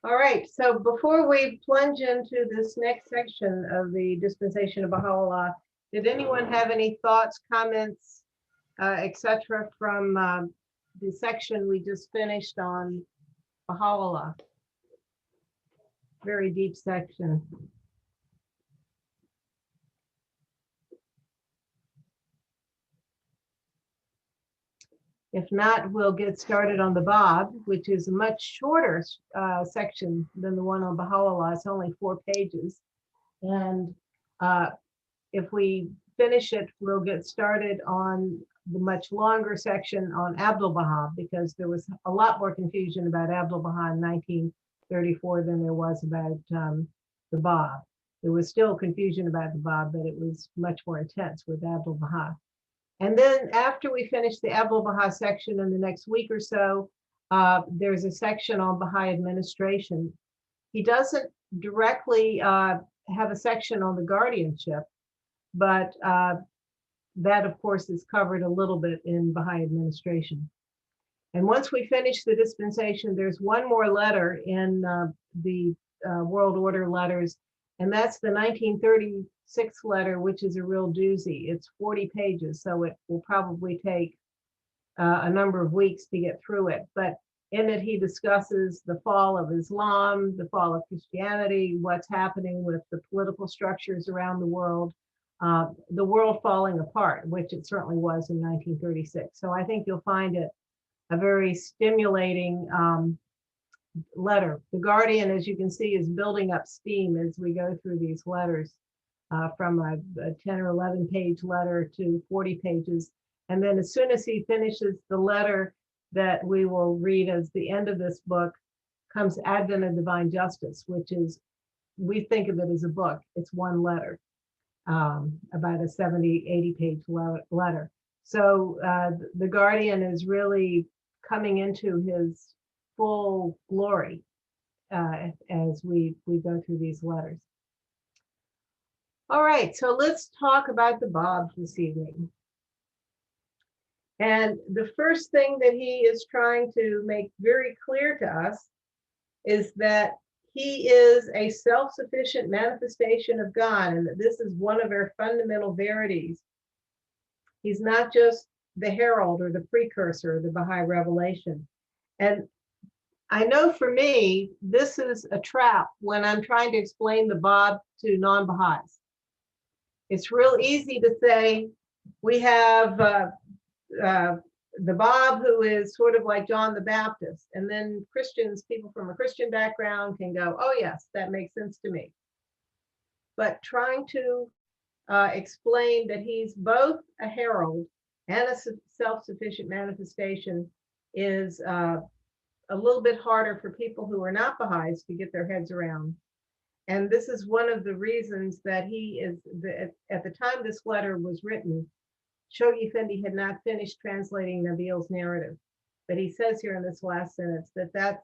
All right, so before we plunge into this next section of the dispensation of Baha'u'lláh, did anyone have any thoughts, comments, etc. from the section we just finished on Baha'u'lláh? Very deep section. If not, we'll get started on the Bab, which is a much shorter section than the one on Baha'u'lláh. It's only 4 pages. And if we finish it, we'll get started on the much longer section on Abdul-Baha, because there was a lot more confusion about Abdul-Baha in 1934 than there was about the Bab. There was still confusion about the Bab, but it was much more intense with Abdul-Baha. And then after we finish the Abdul-Baha section in the next week or so, there's a section on Baha'i administration. He doesn't directly have a section on the guardianship, but that, of course, is covered a little bit in Baha'i administration. And once we finish the dispensation, there's one more letter in the World Order letters, and that's the 1936 letter, which is a real doozy. It's 40 pages, so it will probably take a number of weeks to get through it. But in it, he discusses the fall of Islam, the fall of Christianity, what's happening with the political structures around the world falling apart, which it certainly was in 1936. So I think you'll find it a very stimulating letter. The Guardian, as you can see, is building up steam as we go through these letters, from a 10 or 11 page letter to 40 pages. And then as soon as he finishes the letter that we will read as the end of this book, comes Advent of Divine Justice, which is, we think of it as a book. It's one letter, about a 70, 80 page letter. So the Guardian is really coming into his full glory as we go through these letters. All right, so let's talk about the Bab this evening. And the first thing that he is trying to make very clear to us is that he is a self-sufficient manifestation of God, and that this is one of our fundamental verities. He's not just the herald or the precursor of the Baha'i revelation. And I know for me, this is a trap when I'm trying to explain the Bab to non-Baha'is. It's real easy to say we have the Bab, who is sort of like John the Baptist, and then Christians, people from a Christian background can go, oh yes, that makes sense to me. But trying to explain that he's both a herald and a self-sufficient manifestation is a little bit harder for people who are not Baha'is to get their heads around. And this is one of the reasons that he is, at the time this letter was written, Shoghi Effendi had not finished translating Nabil's narrative. But he says here in this last sentence that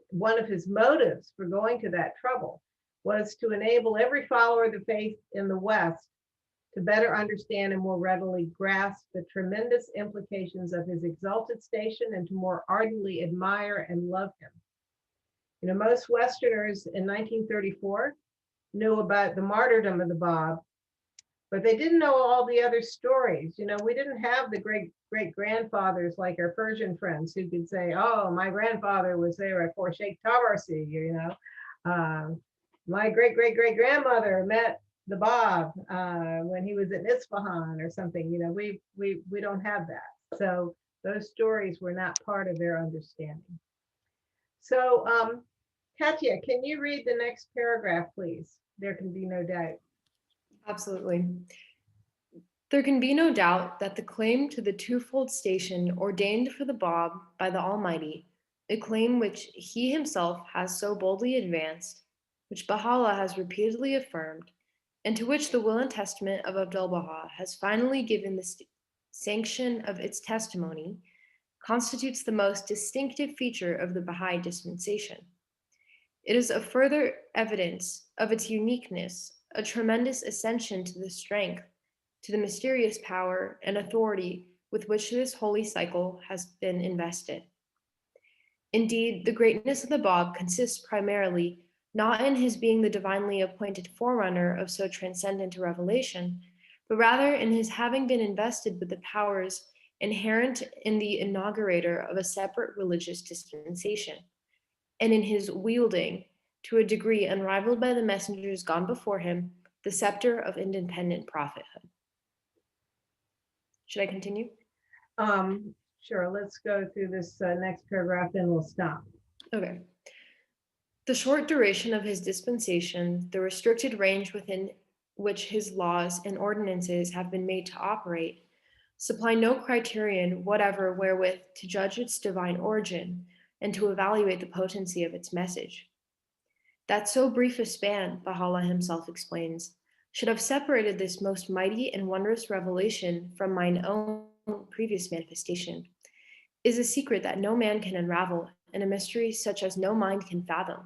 one of his motives for going to that trouble was to enable every follower of the faith in the West to better understand and more readily grasp the tremendous implications of his exalted station and to more ardently admire and love him. You know, most Westerners in 1934 knew about the martyrdom of the Bab, but they didn't know all the other stories. You know, we didn't have the great-grandfathers like our Persian friends who could say, oh, my grandfather was there for Sheikh Tabarsi, you know. My great-great-great-grandmother met the Bab when he was in Isfahan or something. You know, we don't have that. So those stories were not part of their understanding. So Katya, can you read the next paragraph, please? There can be no doubt. Absolutely. There can be no doubt that the claim to the twofold station ordained for the Bab by the Almighty, a claim which he himself has so boldly advanced, which Baha'u'lláh has repeatedly affirmed, and to which the will and testament of Abdul-Baha has finally given the sanction of its testimony, constitutes the most distinctive feature of the Baha'i dispensation. It is a further evidence of its uniqueness, a tremendous ascension to the strength, to the mysterious power and authority with which this holy cycle has been invested. Indeed, the greatness of the Bab consists primarily not in his being the divinely appointed forerunner of so transcendent a revelation, but rather in his having been invested with the powers inherent in the inaugurator of a separate religious dispensation, and in his wielding, to a degree unrivaled by the messengers gone before him, the scepter of independent prophethood. Should I continue? Sure, let's go through this next paragraph, then we'll stop. Okay. The short duration of his dispensation, the restricted range within which his laws and ordinances have been made to operate, supply no criterion whatever wherewith to judge its divine origin and to evaluate the potency of its message. That so brief a span, Baha'u'lláh himself explains, should have separated this most mighty and wondrous revelation from mine own previous manifestation, is a secret that no man can unravel, and a mystery such as no mind can fathom.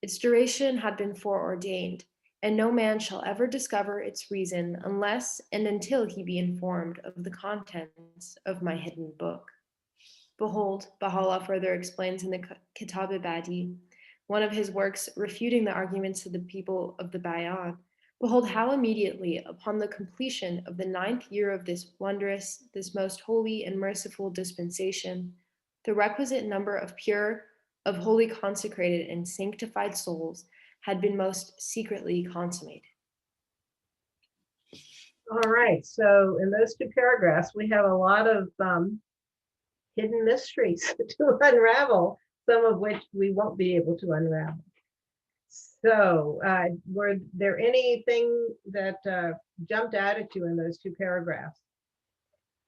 Its duration had been foreordained, and no man shall ever discover its reason unless and until he be informed of the contents of my hidden book. Behold, Baha'u'lláh further explains in the Kitab-i-Badi, one of his works refuting the arguments of the people of the Bayan, behold how immediately upon the completion of the 9th year of this wondrous, this most holy and merciful dispensation, the requisite number of pure, of wholly consecrated and sanctified souls had been most secretly consummated. All right, so in those two paragraphs, we have a lot of hidden mysteries to unravel, some of which we won't be able to unravel. So were there anything that jumped out at you in those two paragraphs,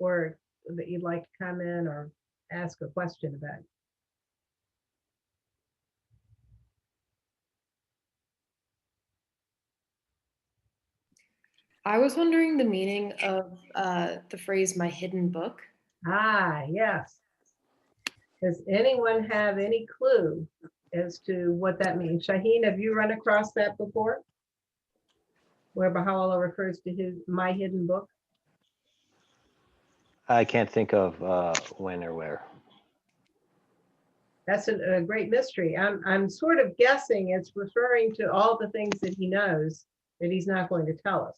or that you'd like to comment or ask a question about? I was wondering the meaning of the phrase "my hidden book." Ah, yes. Does anyone have any clue as to what that means? Shaheen, have you run across that before? Where Baha'u'lláh refers to his my hidden book? I can't think of when or where. That's a great mystery. I'm sort of guessing it's referring to all the things that he knows that he's not going to tell us.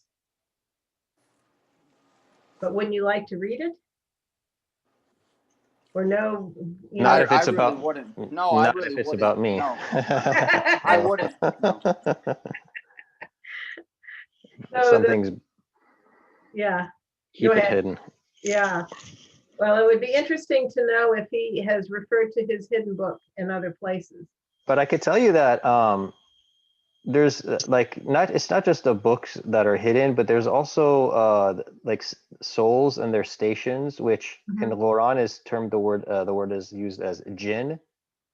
But wouldn't you like to read it? Or no? You Not know, if it's I really about wouldn't. No, I not really if it's wouldn't. about me. No, I wouldn't. No. so Some the- things yeah, keep Go it ahead. hidden. Yeah. Well, it would be interesting to know if he has referred to his hidden book in other places. But I could tell you that there's it's not just the books that are hidden, but there's also souls and their stations, which in the Quran is termed the word is used as jinn,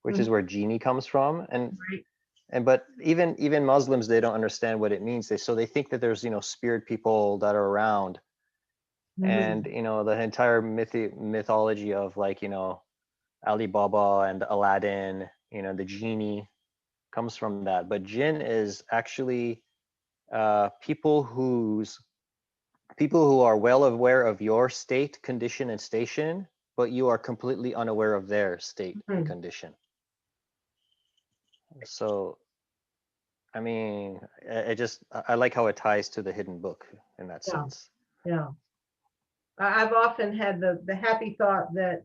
which is where genie comes from, Right. but even Muslims, they don't understand what it means. They think that there's spirit people that are around, and the entire mythology of Ali Baba and Aladdin, the genie comes from that. But jinn is actually people who are well aware of your state, condition, and station, but you are completely unaware of their state and condition. So, I mean, I like how it ties to the hidden book in that sense. Yeah. I've often had the happy thought that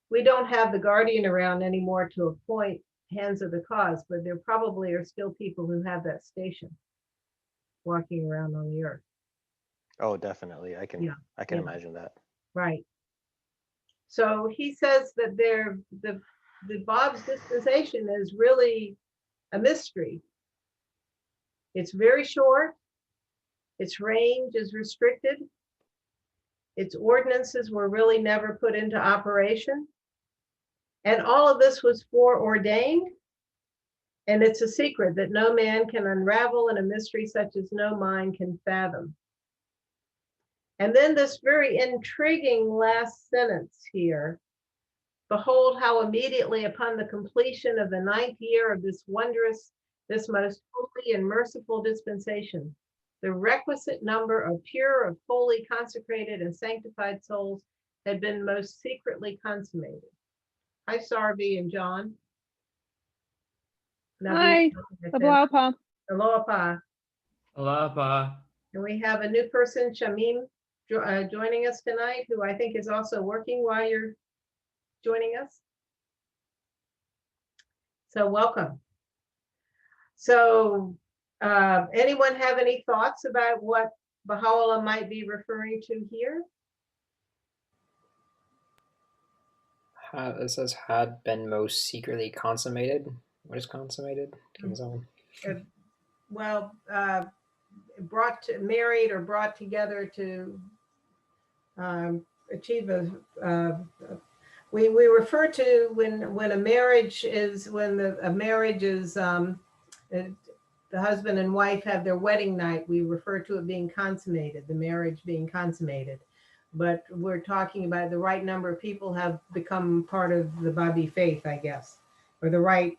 we don't have the guardian around anymore to appoint hands of the cause, but there probably are still people who have that station walking around on the earth. Oh, definitely. I can imagine that. Right. So he says that the Bob's dispensation is really a mystery. It's very short. Its range is restricted. Its ordinances were really never put into operation. And all of this was foreordained. And it's a secret that no man can unravel, and a mystery such as no mind can fathom. And then this very intriguing last sentence here. Behold how immediately upon the completion of the 9th year of this wondrous, this most holy and merciful dispensation, the requisite number of pure, of holy, consecrated, and sanctified souls had been most secretly consummated. Hi, Sarvi and John. Hi, Aloha. Aloha. Aloha. And we have a new person, Shamim, joining us tonight, who I think is also working while you're joining us. So welcome. So anyone have any thoughts about what Baha'u'lláh might be referring to here? It says had been most secretly consummated. What is consummated? Can someone? Well, brought to, married or brought together to achieve we refer to when a marriage is the husband and wife have their wedding night, we refer to it being consummated, the marriage being consummated. But we're talking about the right number of people have become part of the Babi faith, I guess, or the right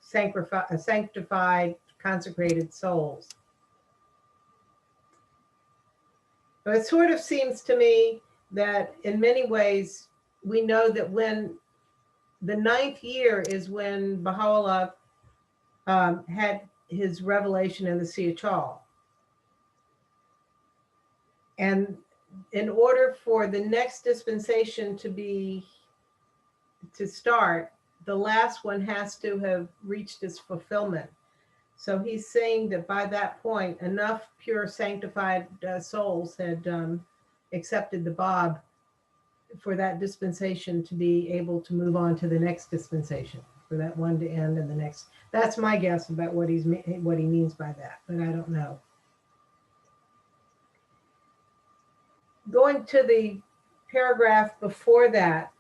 sanctified, consecrated souls. But it sort of seems to me that in many ways, we know that when the 9th year is when Baha'u'lláh had his revelation in the Siyachal. And in order for the next dispensation to start, the last one has to have reached its fulfillment. So he's saying that by that point, enough pure sanctified souls had accepted the Bab for that dispensation to be able to move on to the next dispensation, for that one to end and the next. That's my guess about what he means by that, but I don't know. Going to the paragraph before that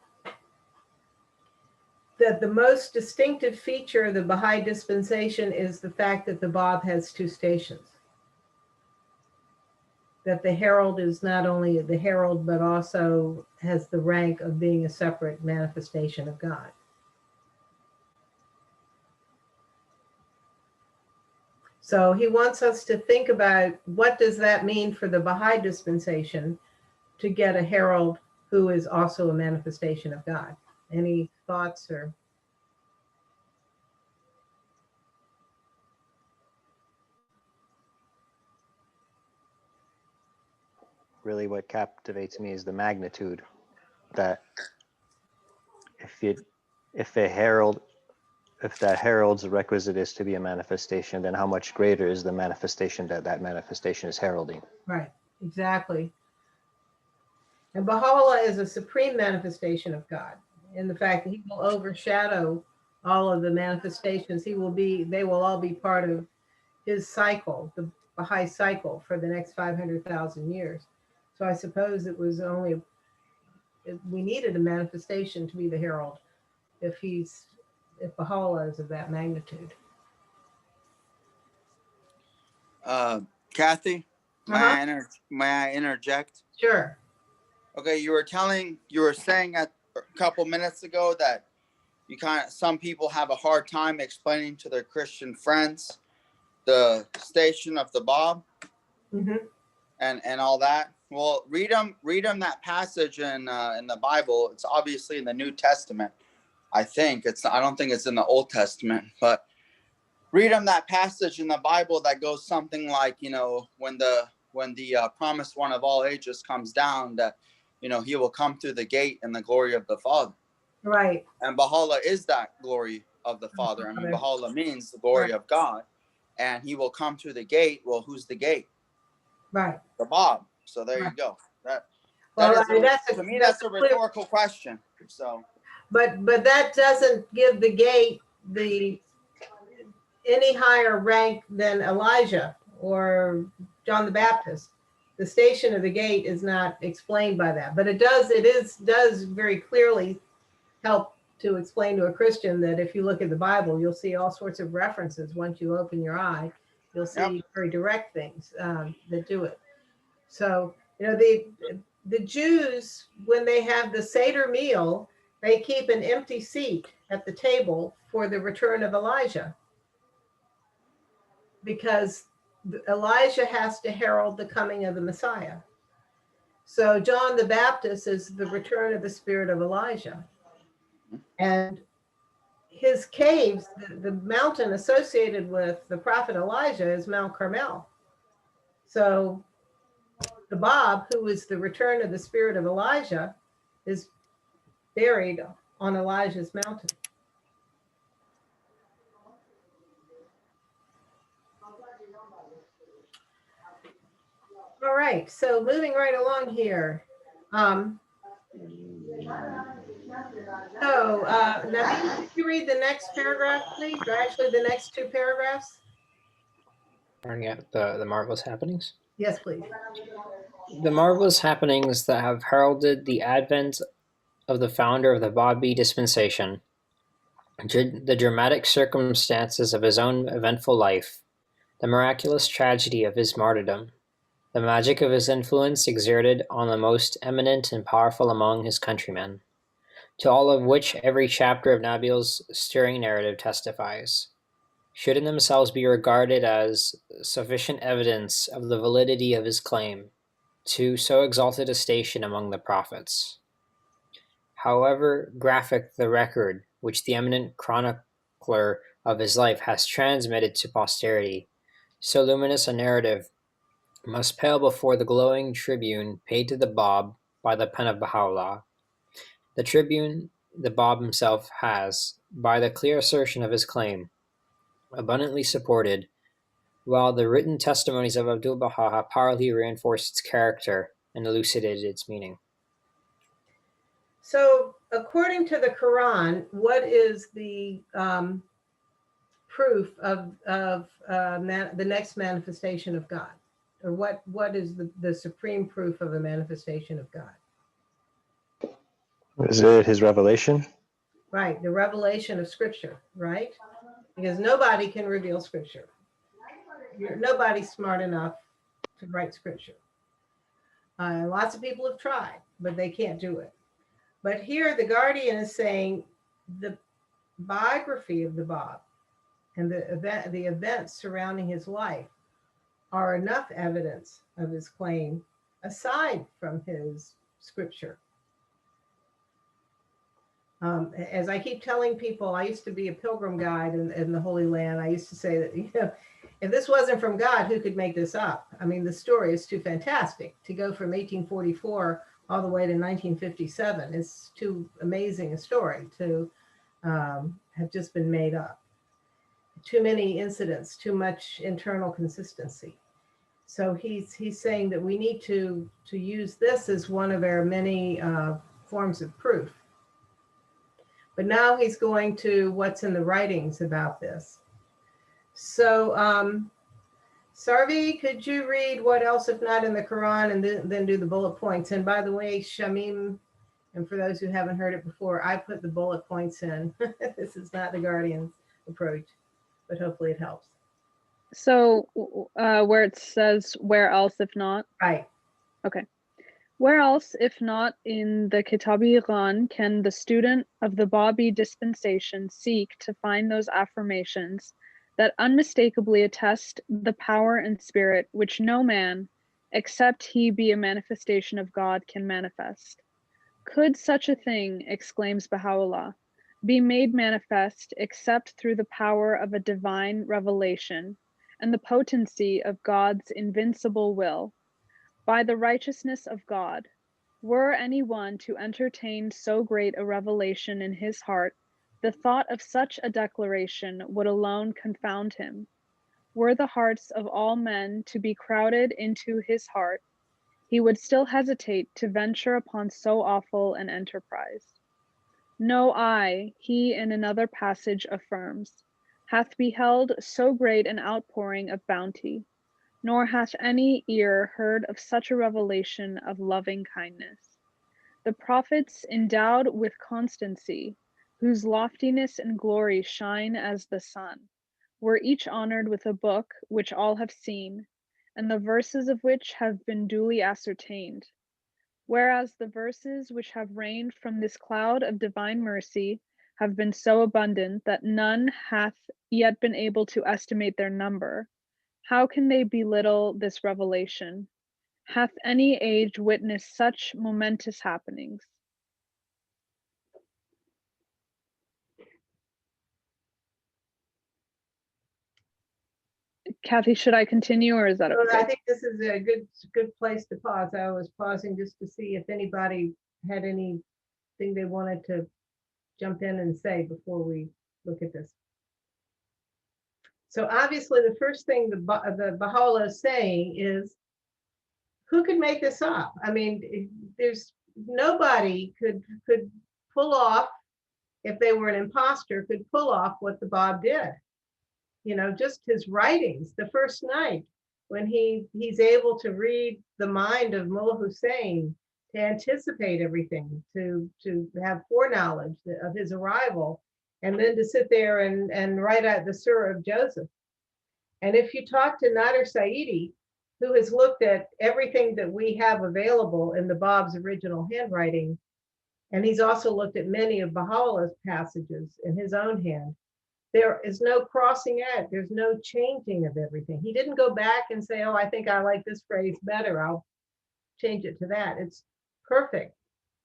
the most distinctive feature of the Baha'i dispensation is the fact that the Bab has 2 stations. That the herald is not only the herald, but also has the rank of being a separate manifestation of God. So he wants us to think about what does that mean for the Baha'i dispensation to get a herald who is also a manifestation of God. Any thoughts or? Really what captivates me is the magnitude that if that herald's requisite is to be a manifestation, then how much greater is the manifestation that manifestation is heralding? Right, exactly. And Baha'u'lláh is a supreme manifestation of God in the fact that he will overshadow all of the manifestations. They will all be part of his cycle, the Baha'i cycle for the next 500,000 years. So I suppose it was only, we needed a manifestation to be the herald if Baha'u'lláh is of that magnitude. Kathy, may I interject? Sure. Okay, you were saying a couple minutes ago that some people have a hard time explaining to their Christian friends the station of the Bab and all that. Well, read them that passage in the Bible. It's obviously in the New Testament. I don't think it's in the Old Testament, but read them that passage in the Bible that goes something like, when the promised one of all ages comes down, that he will come through the gate in the glory of the Father. Right. And Baha'u'lláh is that glory of the Father. I mean, Baha'u'lláh means the glory of God, and he will come through the gate. Well, who's the gate? Right. The Bab. So there you go. That's a rhetorical question. So, but that doesn't give the gate any higher rank than Elijah or John the Baptist. The station of the gate is not explained by that, but it does very clearly help to explain to a Christian that if you look at the Bible, you'll see all sorts of references. Once you open your eye, you'll see very direct things that do it. So, the Jews, when they have the Seder meal, they keep an empty seat at the table for the return of Elijah, because Elijah has to herald the coming of the Messiah. So John the Baptist is the return of the spirit of Elijah. And his caves, the mountain associated with the prophet Elijah is Mount Carmel. So the Bob, who is the return of the spirit of Elijah, is buried on Elijah's mountain. All right, so moving right along here. Naveen, could you read the next paragraph, please? Or actually the next two paragraphs? Turning out the marvelous happenings. Yes, please. The marvelous happenings that have heralded the advent of the founder of the Bahá'í dispensation, the dramatic circumstances of his own eventful life, the miraculous tragedy of his martyrdom, the magic of his influence exerted on the most eminent and powerful among his countrymen, to all of which every chapter of Nabil's stirring narrative testifies, should in themselves be regarded as sufficient evidence of the validity of his claim to so exalted a station among the prophets. However graphic the record which the eminent chronicler of his life has transmitted to posterity, so luminous a narrative must pale before the glowing tribune paid to the Bab by the pen of Bahá'u'lláh. The tribune the Bab himself has, by the clear assertion of his claim, abundantly supported, while the written testimonies of Abdu'l-Baha have powerfully reinforced its character and elucidated its meaning. So according to the Quran, what is the proof of the next manifestation of God? Or what is the supreme proof of a manifestation of God? Is it his revelation? Right, the revelation of Scripture, right? Because nobody can reveal Scripture. Nobody's smart enough to write Scripture. Lots of people have tried, but they can't do it. But here the Guardian is saying the biography of the Bab and the events surrounding his life are enough evidence of his claim aside from his Scripture. As I keep telling people, I used to be a pilgrim guide in the Holy Land. I used to say that, if this wasn't from God, who could make this up? I mean, the story is too fantastic to go from 1844 all the way to 1957. It's too amazing a story to have just been made up. Too many incidents, too much internal consistency. So he's saying that we need to use this as one of our many forms of proof. But now he's going to what's in the writings about this. So Sarvi, could you read what else, if not in the Quran, and then do the bullet points? And by the way, Shamim, and for those who haven't heard it before, I put the bullet points in. This is not the Guardian's approach, but hopefully it helps. So where it says, where else if not? Right. Okay. Where else, if not in the Kitab-i-Iran, can the student of the Bahá'í dispensation seek to find those affirmations that unmistakably attest the power and spirit which no man, except he be a manifestation of God, can manifest? Could such a thing, exclaims Baha'u'lláh, be made manifest except through the power of a divine revelation and the potency of God's invincible will? By the righteousness of God, were any one to entertain so great a revelation in his heart, the thought of such a declaration would alone confound him. Were the hearts of all men to be crowded into his heart, he would still hesitate to venture upon so awful an enterprise. No eye, he in another passage affirms, hath beheld so great an outpouring of bounty, nor hath any ear heard of such a revelation of loving kindness. The prophets endowed with constancy, whose loftiness and glory shine as the sun, were each honored with a book which all have seen, and the verses of which have been duly ascertained. Whereas the verses which have rained from this cloud of divine mercy have been so abundant that none hath yet been able to estimate their number, how can they belittle this revelation? Hath any age witnessed such momentous happenings? Kathy, should I continue or is that Well, I okay? think this is a good place to pause. I was pausing just to see if anybody had anything they wanted to jump in and say before we look at this. So obviously, the first thing the Baha'u'lláh is saying is, who could make this up? I mean, there's nobody could pull off, if they were an imposter, could pull off what the Bab did. You know, just his writings, the first night when he's able to read the mind of Mullah Hussein, to anticipate everything, to have foreknowledge of his arrival, and then to sit there and write out the Surah of Joseph. And if you talk to Nader Saidi, who has looked at everything that we have available in the Bab's original handwriting, and he's also looked at many of Baha'u'llah's passages in his own hand, there is no crossing out. There's no changing of everything. He didn't go back and say, oh, I think I like this phrase better, I'll change it to that. It's perfect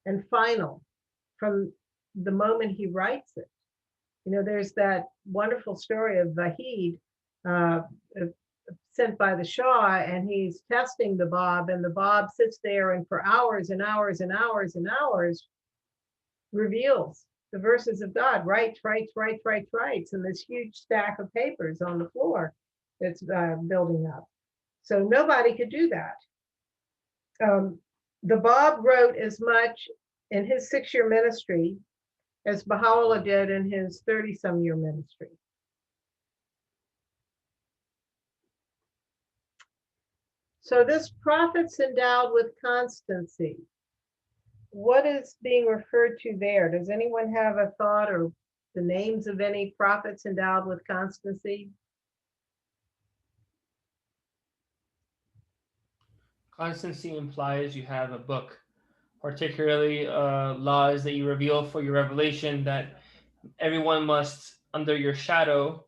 and final from the moment he writes it. You know, there's that wonderful story of Vahid, sent by the Shah, and he's testing the Bab, and the Bab sits there and for hours and hours and hours and hours reveals the verses of God, writes, and this huge stack of papers on the floor that's building up. So nobody could do that. The Bab wrote as much in his 6-year ministry as Baha'u'lláh did in his 30-some-year ministry. So this prophets endowed with constancy, what is being referred to there? Does anyone have a thought or the names of any prophets endowed with constancy? Constancy implies you have a book, particularly laws that you reveal for your revelation, that everyone must, under your shadow,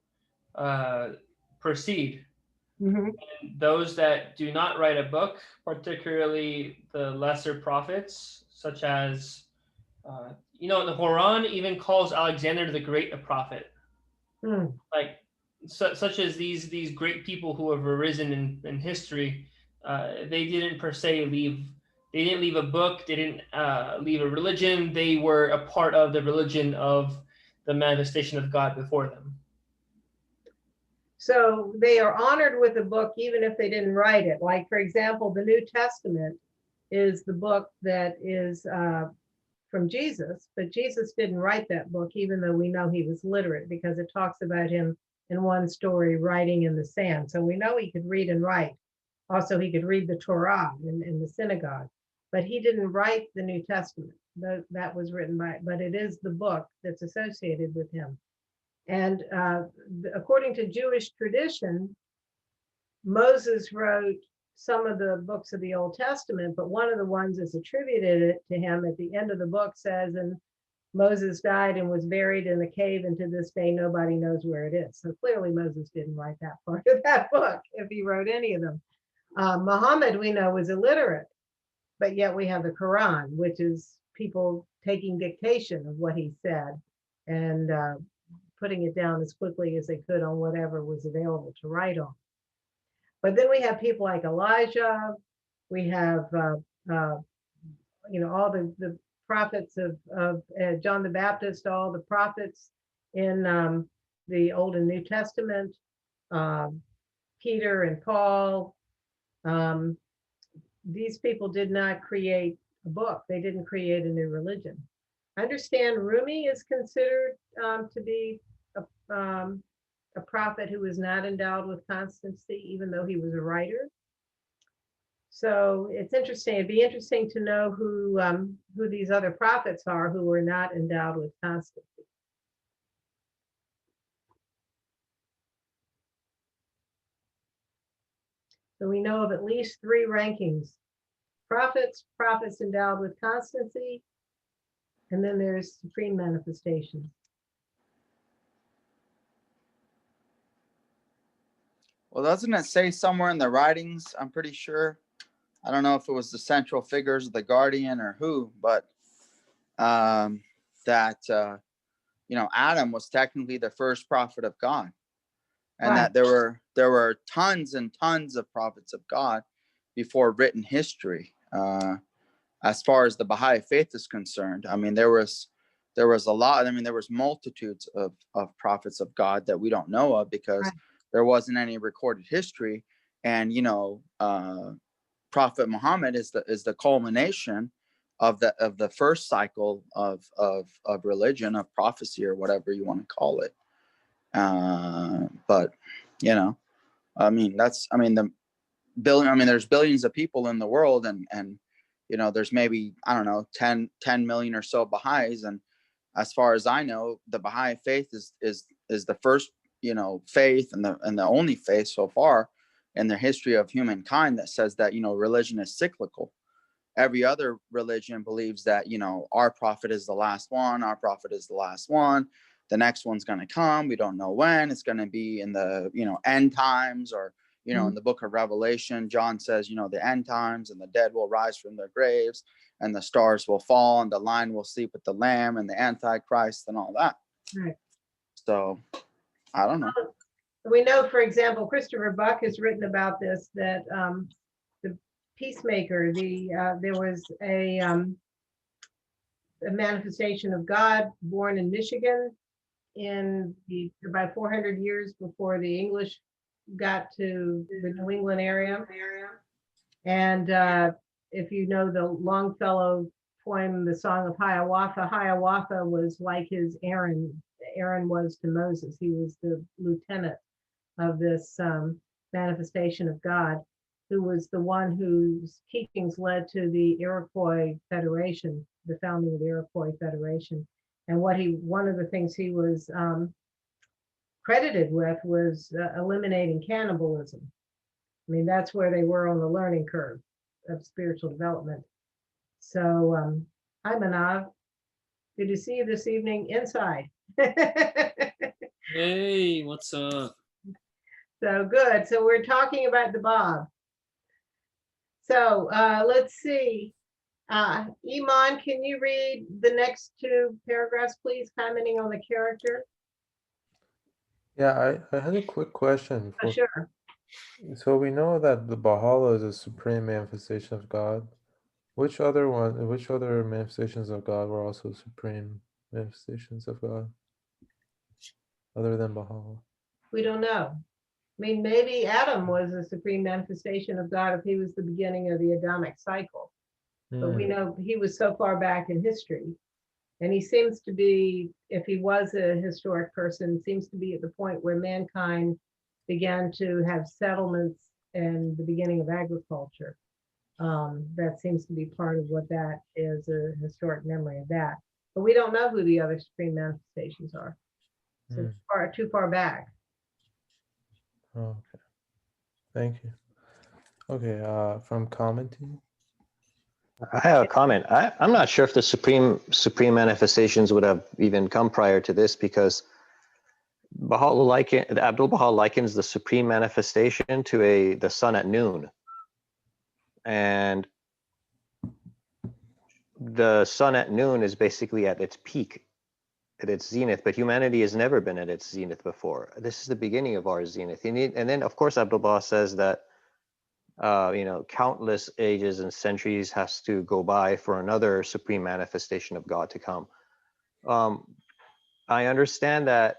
proceed. Mm-hmm. And those that do not write a book, particularly the lesser prophets, such as, the Quran even calls Alexander the Great a prophet. Like, such as these great people who have arisen in history, they didn't per se they didn't leave a book, they didn't leave a religion, they were a part of the religion of the manifestation of God before them. So they are honored with a book even if they didn't write it. Like, for example, the New Testament is the book that is from Jesus, but Jesus didn't write that book, even though we know he was literate, because it talks about him in one story writing in the sand. So we know he could read and write. Also, he could read the Torah in the synagogue, but he didn't write the New Testament. That was written by, but it is the book that's associated with him. And according to Jewish tradition, Moses wrote some of the books of the Old Testament, but one of the ones that's attributed to him at the end of the book says, and Moses died and was buried in a cave, and to this day, nobody knows where it is. So clearly Moses didn't write that part of that book, if he wrote any of them. Muhammad, we know, was illiterate, but yet we have the Quran, which is people taking dictation of what he said and putting it down as quickly as they could on whatever was available to write on. But then we have people like Elijah, we have, all the prophets of John the Baptist, all the prophets in the Old and New Testament, Peter and Paul. These people did not create a book. They didn't create a new religion. I understand Rumi is considered to be a prophet who was not endowed with constancy, even though he was a writer. So it's interesting. It'd be interesting to know who these other prophets are who were not endowed with constancy. So we know of at least 3 rankings: prophets, prophets endowed with constancy, and then there's supreme manifestations. Well, doesn't it say somewhere in the writings? I'm pretty sure. I don't know if it was the central figures of the Guardian or who, but that Adam was technically the first prophet of God, and that there were tons and tons of prophets of God before written history. As far as the Baha'i faith is concerned, I mean, there was a lot. I mean, there was multitudes of prophets of God that we don't know of because there wasn't any recorded history. And Prophet Muhammad is the culmination of the first cycle of religion, of prophecy, or whatever you want to call it. But I mean, there's billions of people in the world, and there's maybe, I don't know, 10 million or so Baha'is, and as far as I know, the Baha'i faith is the first faith and the only faith so far in the history of humankind that says that religion is cyclical. Every other religion believes that our prophet is the last one, the next one's going to come, we don't know when, it's going to be in the end times, or in the book of Revelation, John says the end times, and the dead will rise from their graves, and the stars will fall, and the lion will sleep with the lamb, and the Antichrist, and all that. Right. So I don't know. We know, for example, Christopher Buck has written about this, that the peacemaker, there was a manifestation of God born in Michigan in about 400 years before the English got to the New England area. And if you know the Longfellow poem, the Song of Hiawatha, Hiawatha was like his Aaron. Aaron was to Moses. He was the lieutenant of this manifestation of God, who was the one whose teachings led to the Iroquois Federation, the founding of the Iroquois Federation. And one of the things he was credited with was eliminating cannibalism. I mean, that's where they were on the learning curve of spiritual development. So, hi, Manav. Good to see you this evening inside. Hey, what's up? So good. So we're talking about the Bab. So let's see. Iman, can you read the next two paragraphs, please, commenting on the character? Yeah, I had a quick question. Oh, sure. So we know that the Baha'u'lláh is a supreme manifestation of God. Which other manifestations of God were also supreme manifestations of God, other than Baha'u'lláh? We don't know. I mean, maybe Adam was a supreme manifestation of God if he was the beginning of the Adamic cycle. But we know he was so far back in history. And he seems to be, if he was a historic person, seems to be at the point where mankind began to have settlements and the beginning of agriculture. That seems to be part of what that is, a historic memory of that. But we don't know who the other supreme manifestations are. So it's too far back. Oh, okay. Thank you. Okay, from commenting. I have a comment. I'm not sure if the supreme manifestations would have even come prior to this, because Abdu'l-Baha likens the supreme manifestation to the sun at noon, and the sun at noon is basically at its peak, at its zenith. But humanity has never been at its zenith before. This is the beginning of our zenith. And then, of course, Abdu'l-Baha says that countless ages and centuries has to go by for another supreme manifestation of God to come. I understand that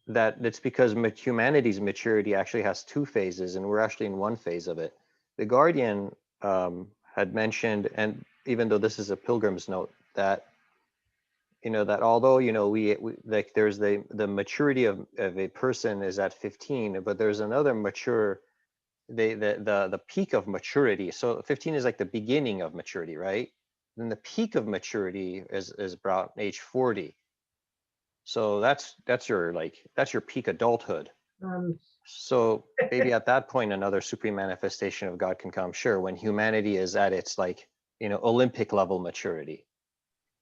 it's because humanity's maturity actually has two phases, and we're actually in one phase of it. The Guardian had mentioned, and even though this is a pilgrim's note, that that although we like there's the maturity of a person is at 15, but there's another mature the peak of maturity. So 15 is like the beginning of maturity, right? Then the peak of maturity is about age 40. So that's your peak adulthood. So maybe at that point another supreme manifestation of God can come, sure, when humanity is at its Olympic level maturity.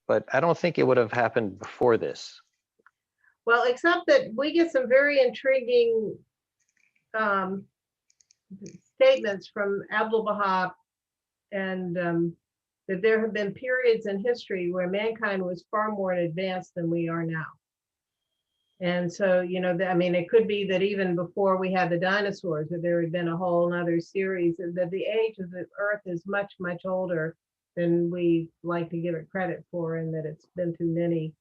But I don't think it would have happened before this. Well, except that we get some very intriguing statements from Abdu'l-Baha, and that there have been periods in history where mankind was far more advanced than we are now. And so, I mean, it could be that even before we had the dinosaurs, that there had been a whole other series, that the age of the Earth is much, much older than we like to give it credit for, and that it's been through many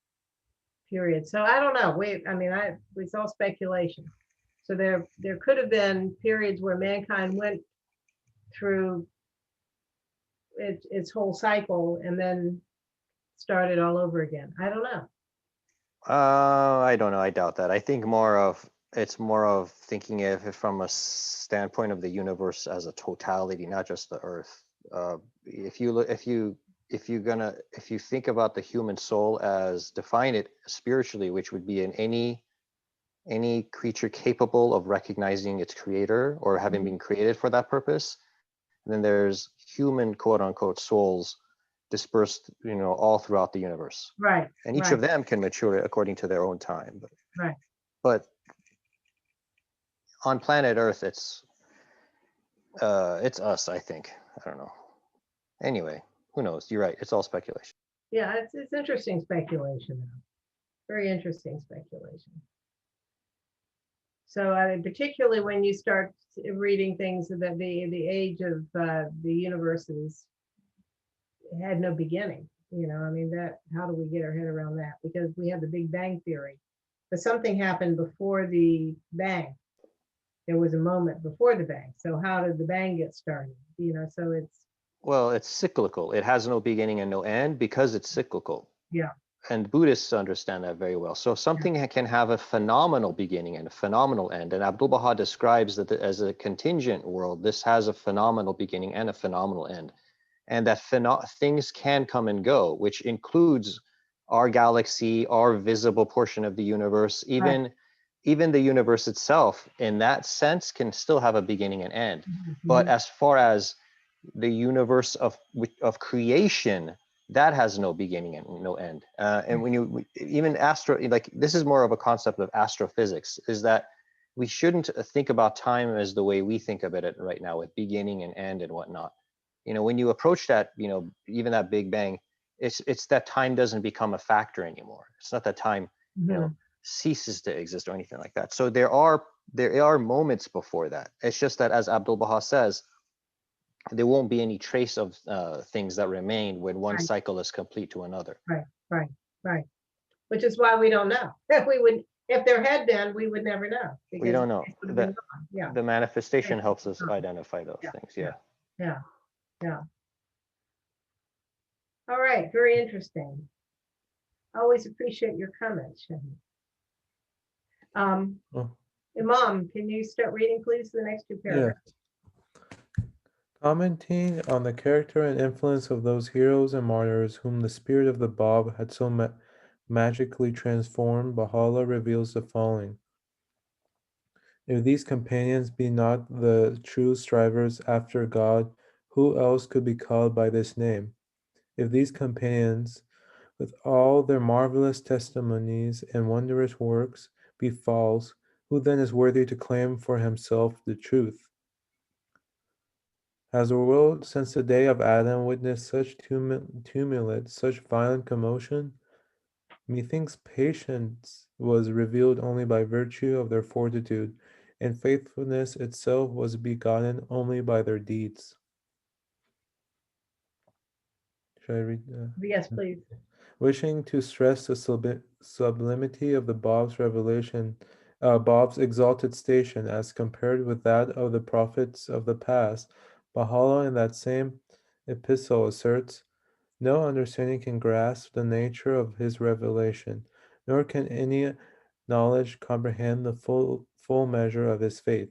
periods. So I don't know. It's all speculation. So there could have been periods where mankind went through its whole cycle and then started all over again. I don't know. I don't know. I doubt that. I think it's more of thinking of it from a standpoint of the universe as a totality, not just the Earth. If you think about the human soul as define it spiritually, which would be in any creature capable of recognizing its creator or having been created for that purpose, then there's human quote unquote souls dispersed, all throughout the universe. Right. And each of them can mature according to their own time. Right. But on planet Earth, it's us, I think. I don't know. Anyway, who knows? You're right. It's all speculation. Yeah, it's interesting speculation. Very interesting speculation. So particularly when you start reading things that the age of the universe had no beginning. How do we get our head around that? Because we have the Big Bang Theory, but something happened before the bang. There was a moment before the bang. So how did the bang get started? So it's cyclical. It has no beginning and no end because it's cyclical. Yeah. And Buddhists understand that very well. So something can have a phenomenal beginning and a phenomenal end. And Abdu'l-Baha describes that as a contingent world, this has a phenomenal beginning and a phenomenal end. And that things can come and go, which includes our galaxy, our visible portion of the universe, even the universe itself, in that sense, can still have a beginning and end. But as far as the universe of creation, that has no beginning and no end. And when you even this is more of a concept of astrophysics, is that we shouldn't think about time as the way we think about it right now, with beginning and end and whatnot. When you approach that, even that Big Bang, it's that time doesn't become a factor anymore. It's not that time, ceases to exist or anything like that. So there are moments before that. It's just that, as Abdu'l-Baha says, there won't be any trace of things that remain when one cycle is complete to another. Right. Which is why we don't know. If there had been, we would never know. We don't know. Yeah. The manifestation helps us identify those things. Yeah. All right. Very interesting. Always appreciate your comments, Shahi. Imam, can you start reading, please, the next two paragraphs? Yes. Commenting on the character and influence of those heroes and martyrs whom the spirit of the Bab had so magically transformed, Baha'u'lláh reveals the following. If these companions be not the true strivers after God, who else could be called by this name? If these companions, with all their marvelous testimonies and wondrous works, be false, who then is worthy to claim for himself the truth? Has the world since the day of Adam witnessed such tumult, such violent commotion? Methinks patience was revealed only by virtue of their fortitude, and faithfulness itself was begotten only by their deeds. Should I read? Yes, please. Wishing to stress the sublimity of the Bab's revelation, Bab's exalted station as compared with that of the prophets of the past, Baha'u'lláh in that same epistle asserts, no understanding can grasp the nature of his revelation, nor can any knowledge comprehend the full measure of his faith.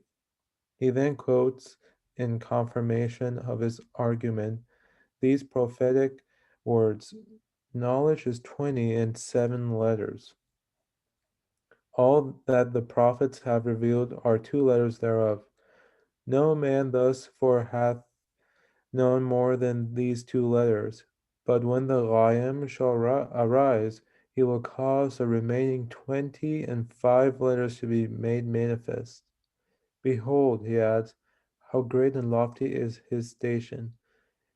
He then quotes, in confirmation of his argument, these prophetic words, knowledge is 20 and 7 letters. All that the prophets have revealed are 2 letters thereof. No man thus far hath known more than these 2 letters. But when the Ghaim shall arise, he will cause the remaining 20 and 5 letters to be made manifest. Behold, he adds, how great and lofty is his station.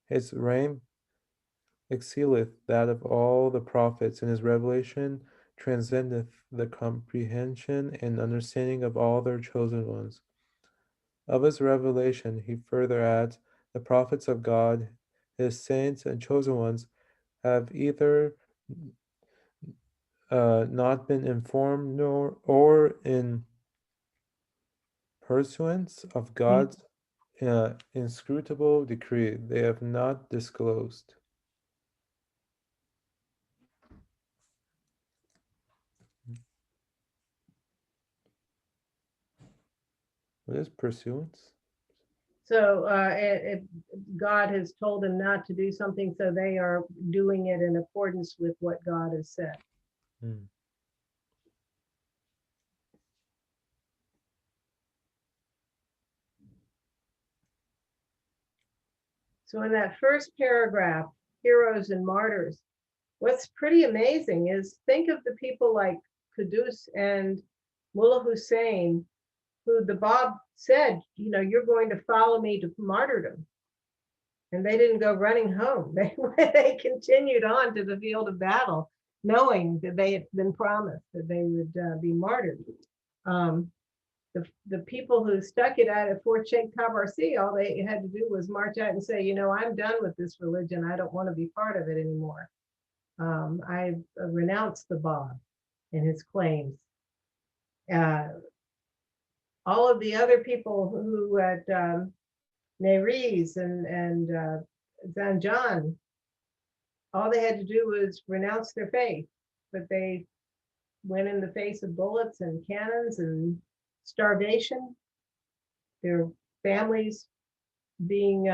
His rank exceedeth that of all the prophets, and his revelation transcendeth the comprehension and understanding of all their chosen ones. Of his revelation, he further adds, the prophets of God, his saints and chosen ones, have either not been informed nor or in pursuance of God's inscrutable decree, they have not disclosed. What is pursuance? So God has told them not to do something, so they are doing it in accordance with what God has said. Hmm. So in that first paragraph, heroes and martyrs, what's pretty amazing is think of the people like Qudus and Mullah Hussein, who the Bab said, you're going to follow me to martyrdom. And they didn't go running home. They continued on to the field of battle, knowing that they had been promised that they would be martyred. The people who stuck it out at Fort Sheikh Tabarsi, all they had to do was march out and say, I'm done with this religion. I don't want to be part of it anymore. I renounced the Bab and his claims. All of the other people who had Neriz and Zanjan, all they had to do was renounce their faith, but they went in the face of bullets and cannons and starvation, their families being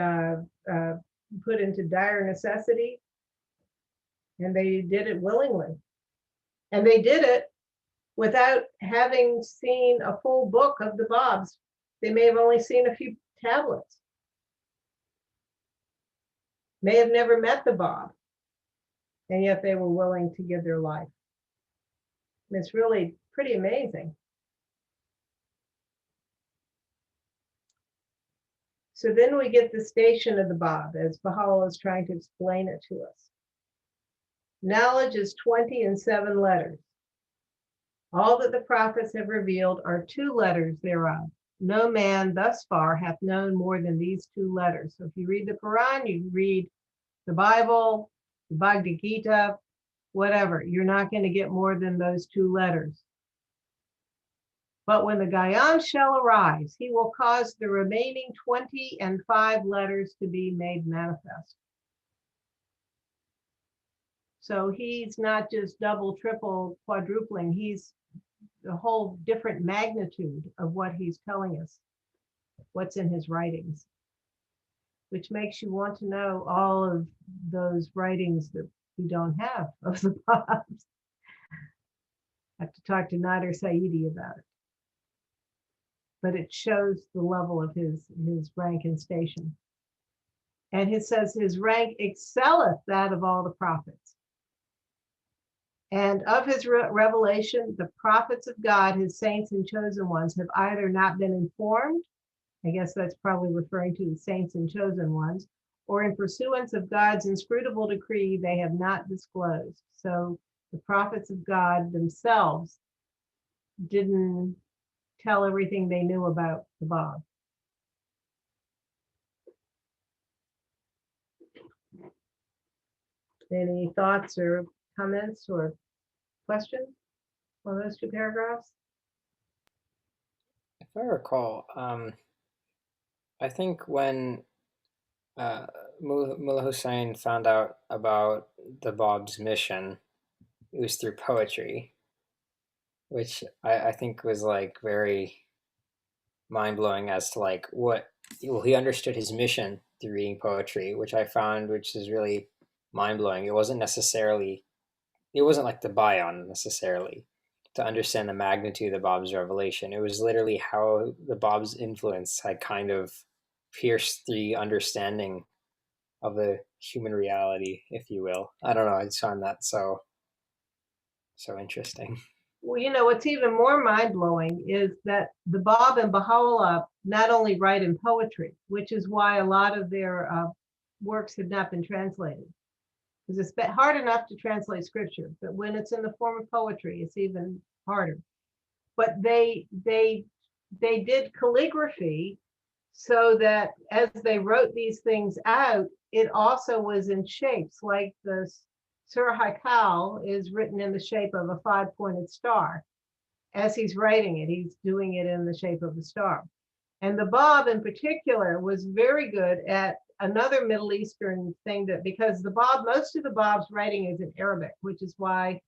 put into dire necessity, and they did it willingly. And they did it without having seen a full book of the Babs. They may have only seen a few tablets, may have never met the Bab, and yet they were willing to give their life. And it's really pretty amazing. So then we get the station of the Bab, as Baha'u'lláh is trying to explain it to us. Knowledge is 20 and 7 letters. All that the prophets have revealed are 2 letters thereof. No man thus far hath known more than these 2 letters. So if you read the Quran, you read the Bible, the Bhagavad Gita, whatever, you're not going to get more than those 2 letters. But when the Gayam shall arise, he will cause the remaining 20 and 5 letters to be made manifest. So he's not just double, triple, quadrupling, he's a whole different magnitude of what he's telling us, what's in his writings, which makes you want to know all of those writings that we don't have of the Babs. I have to talk to Nader Saidi about it. But it shows the level of his rank and station. And it says his rank excelleth that of all the prophets. And of his revelation, the prophets of God, his saints and chosen ones, have either not been informed, I guess that's probably referring to the saints and chosen ones, or in pursuance of God's inscrutable decree, they have not disclosed. So the prophets of God themselves didn't tell everything they knew about the Bab. Any thoughts or comments or questions on those 2 paragraphs? If I recall, I think when Mullah Hussein found out about the Bab's mission, it was through poetry, which I think was like very mind-blowing as to like what, well, he understood his mission through reading poetry, which I found, which is really mind-blowing. It wasn't like the Bayan necessarily to understand the magnitude of the Bab's revelation. It was literally how the Bab's influence had kind of pierced the understanding of the human reality, if you will. I don't know. I just found that so interesting. Well, what's even more mind-blowing is that the Bab and Baha'u'lláh not only write in poetry, which is why a lot of their works have not been translated. because it's hard enough to translate scripture, but when it's in the form of poetry, it's even harder. But they did calligraphy so that as they wrote these things out, it also was in shapes, like the Surah Haikal is written in the shape of a 5-pointed star. As he's writing it, he's doing it in the shape of a star. And the Bab in particular was very good at another Middle Eastern thing, that because the Bab, most of the Bab's writing is in Arabic, which is why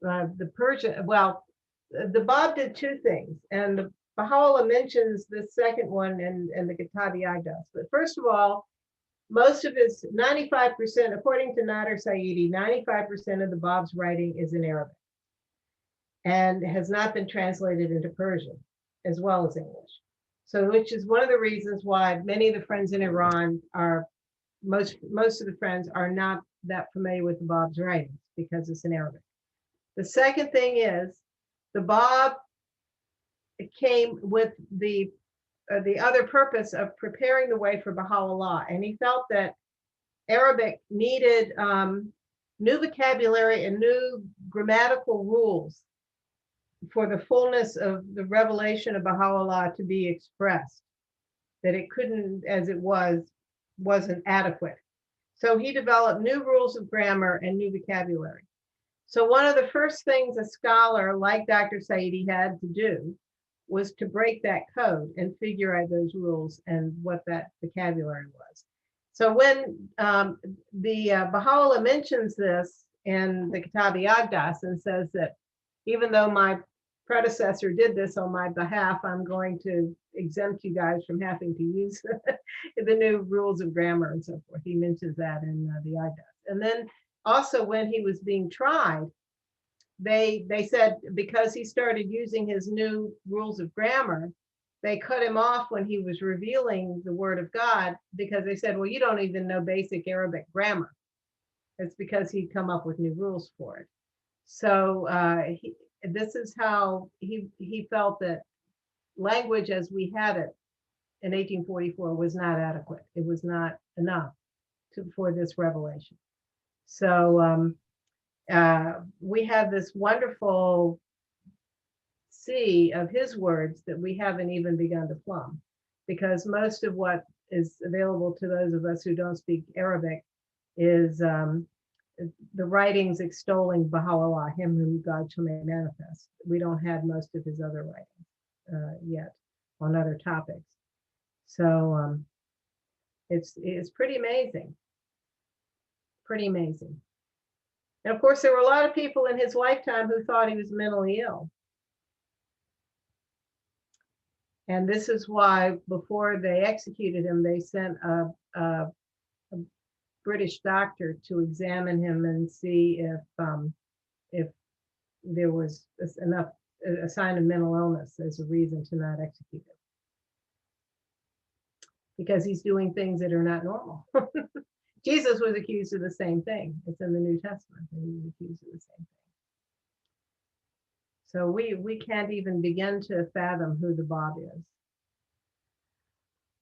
the Persian, well, the Bab did two things, and the Baha'u'lláh mentions the second one in the Kitab-i-Aqdas. But first of all, most of his 95%, according to Nader Saidi, 95% of the Bab's writing is in Arabic and has not been translated into Persian as well as English. So, which is one of the reasons why many of the friends in Iran are, most of the friends are not that familiar with the Bab's writings, because it's in Arabic. The second thing is the Bab came with the other purpose of preparing the way for Baha'u'lláh, and he felt that Arabic needed new vocabulary and new grammatical rules for the fullness of the revelation of Baha'u'lláh to be expressed, that it couldn't, as it wasn't adequate. So he developed new rules of grammar and new vocabulary. So one of the first things a scholar like Dr. Saidi had to do was to break that code and figure out those rules and what that vocabulary was. So when the Baha'u'lláh mentions this in the Kitab-i-Aqdas and says that even though my predecessor did this on my behalf, I'm going to exempt you guys from having to use the new rules of grammar and so forth. He mentions that in the Aqdas. And then also when he was being tried, they said because he started using his new rules of grammar, they cut him off when he was revealing the word of God, because they said, well, you don't even know basic Arabic grammar. It's because he'd come up with new rules for it. So this is how he felt that language as we had it in 1844 was not adequate. It was not enough for this revelation. So we have this wonderful sea of his words that we haven't even begun to plumb, because most of what is available to those of us who don't speak Arabic is the writings extolling Baha'u'lláh, him whom God shall make manifest. We don't have most of his other writings yet on other topics. So it's pretty amazing. Pretty amazing. And of course, there were a lot of people in his lifetime who thought he was mentally ill. And this is why before they executed him, they sent a British doctor to examine him and see if there was enough a sign of mental illness as a reason to not execute him, because he's doing things that are not normal. Jesus was accused of the same thing. It's in the New Testament that he was accused of the same thing. So we can't even begin to fathom who the Bab is.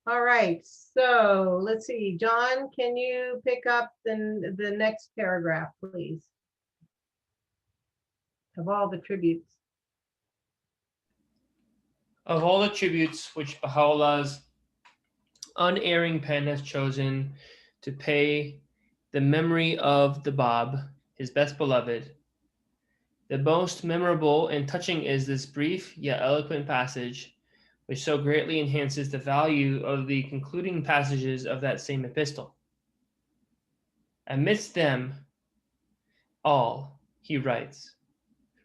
All right, so let's see. John, can you pick up the next paragraph, please? Of all the tributes. Of all the tributes which Baha'u'llah's unerring pen has chosen to pay the memory of the Bab, his best beloved, the most memorable and touching is this brief yet eloquent passage, which so greatly enhances the value of the concluding passages of that same epistle. Amidst them all, he writes,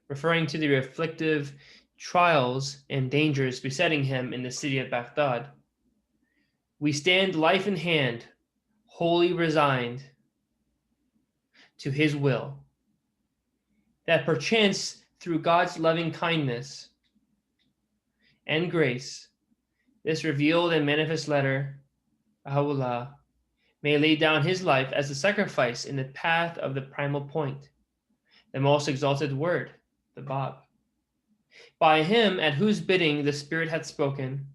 referring to the afflictive trials and dangers besetting him in the city of Baghdad, we stand life in hand, wholly resigned to his will, that perchance through God's loving kindness and grace, this revealed and manifest letter, Bahá'u'lláh, may lay down his life as a sacrifice in the path of the primal point, the most exalted word, the Bab. By him at whose bidding the Spirit hath spoken,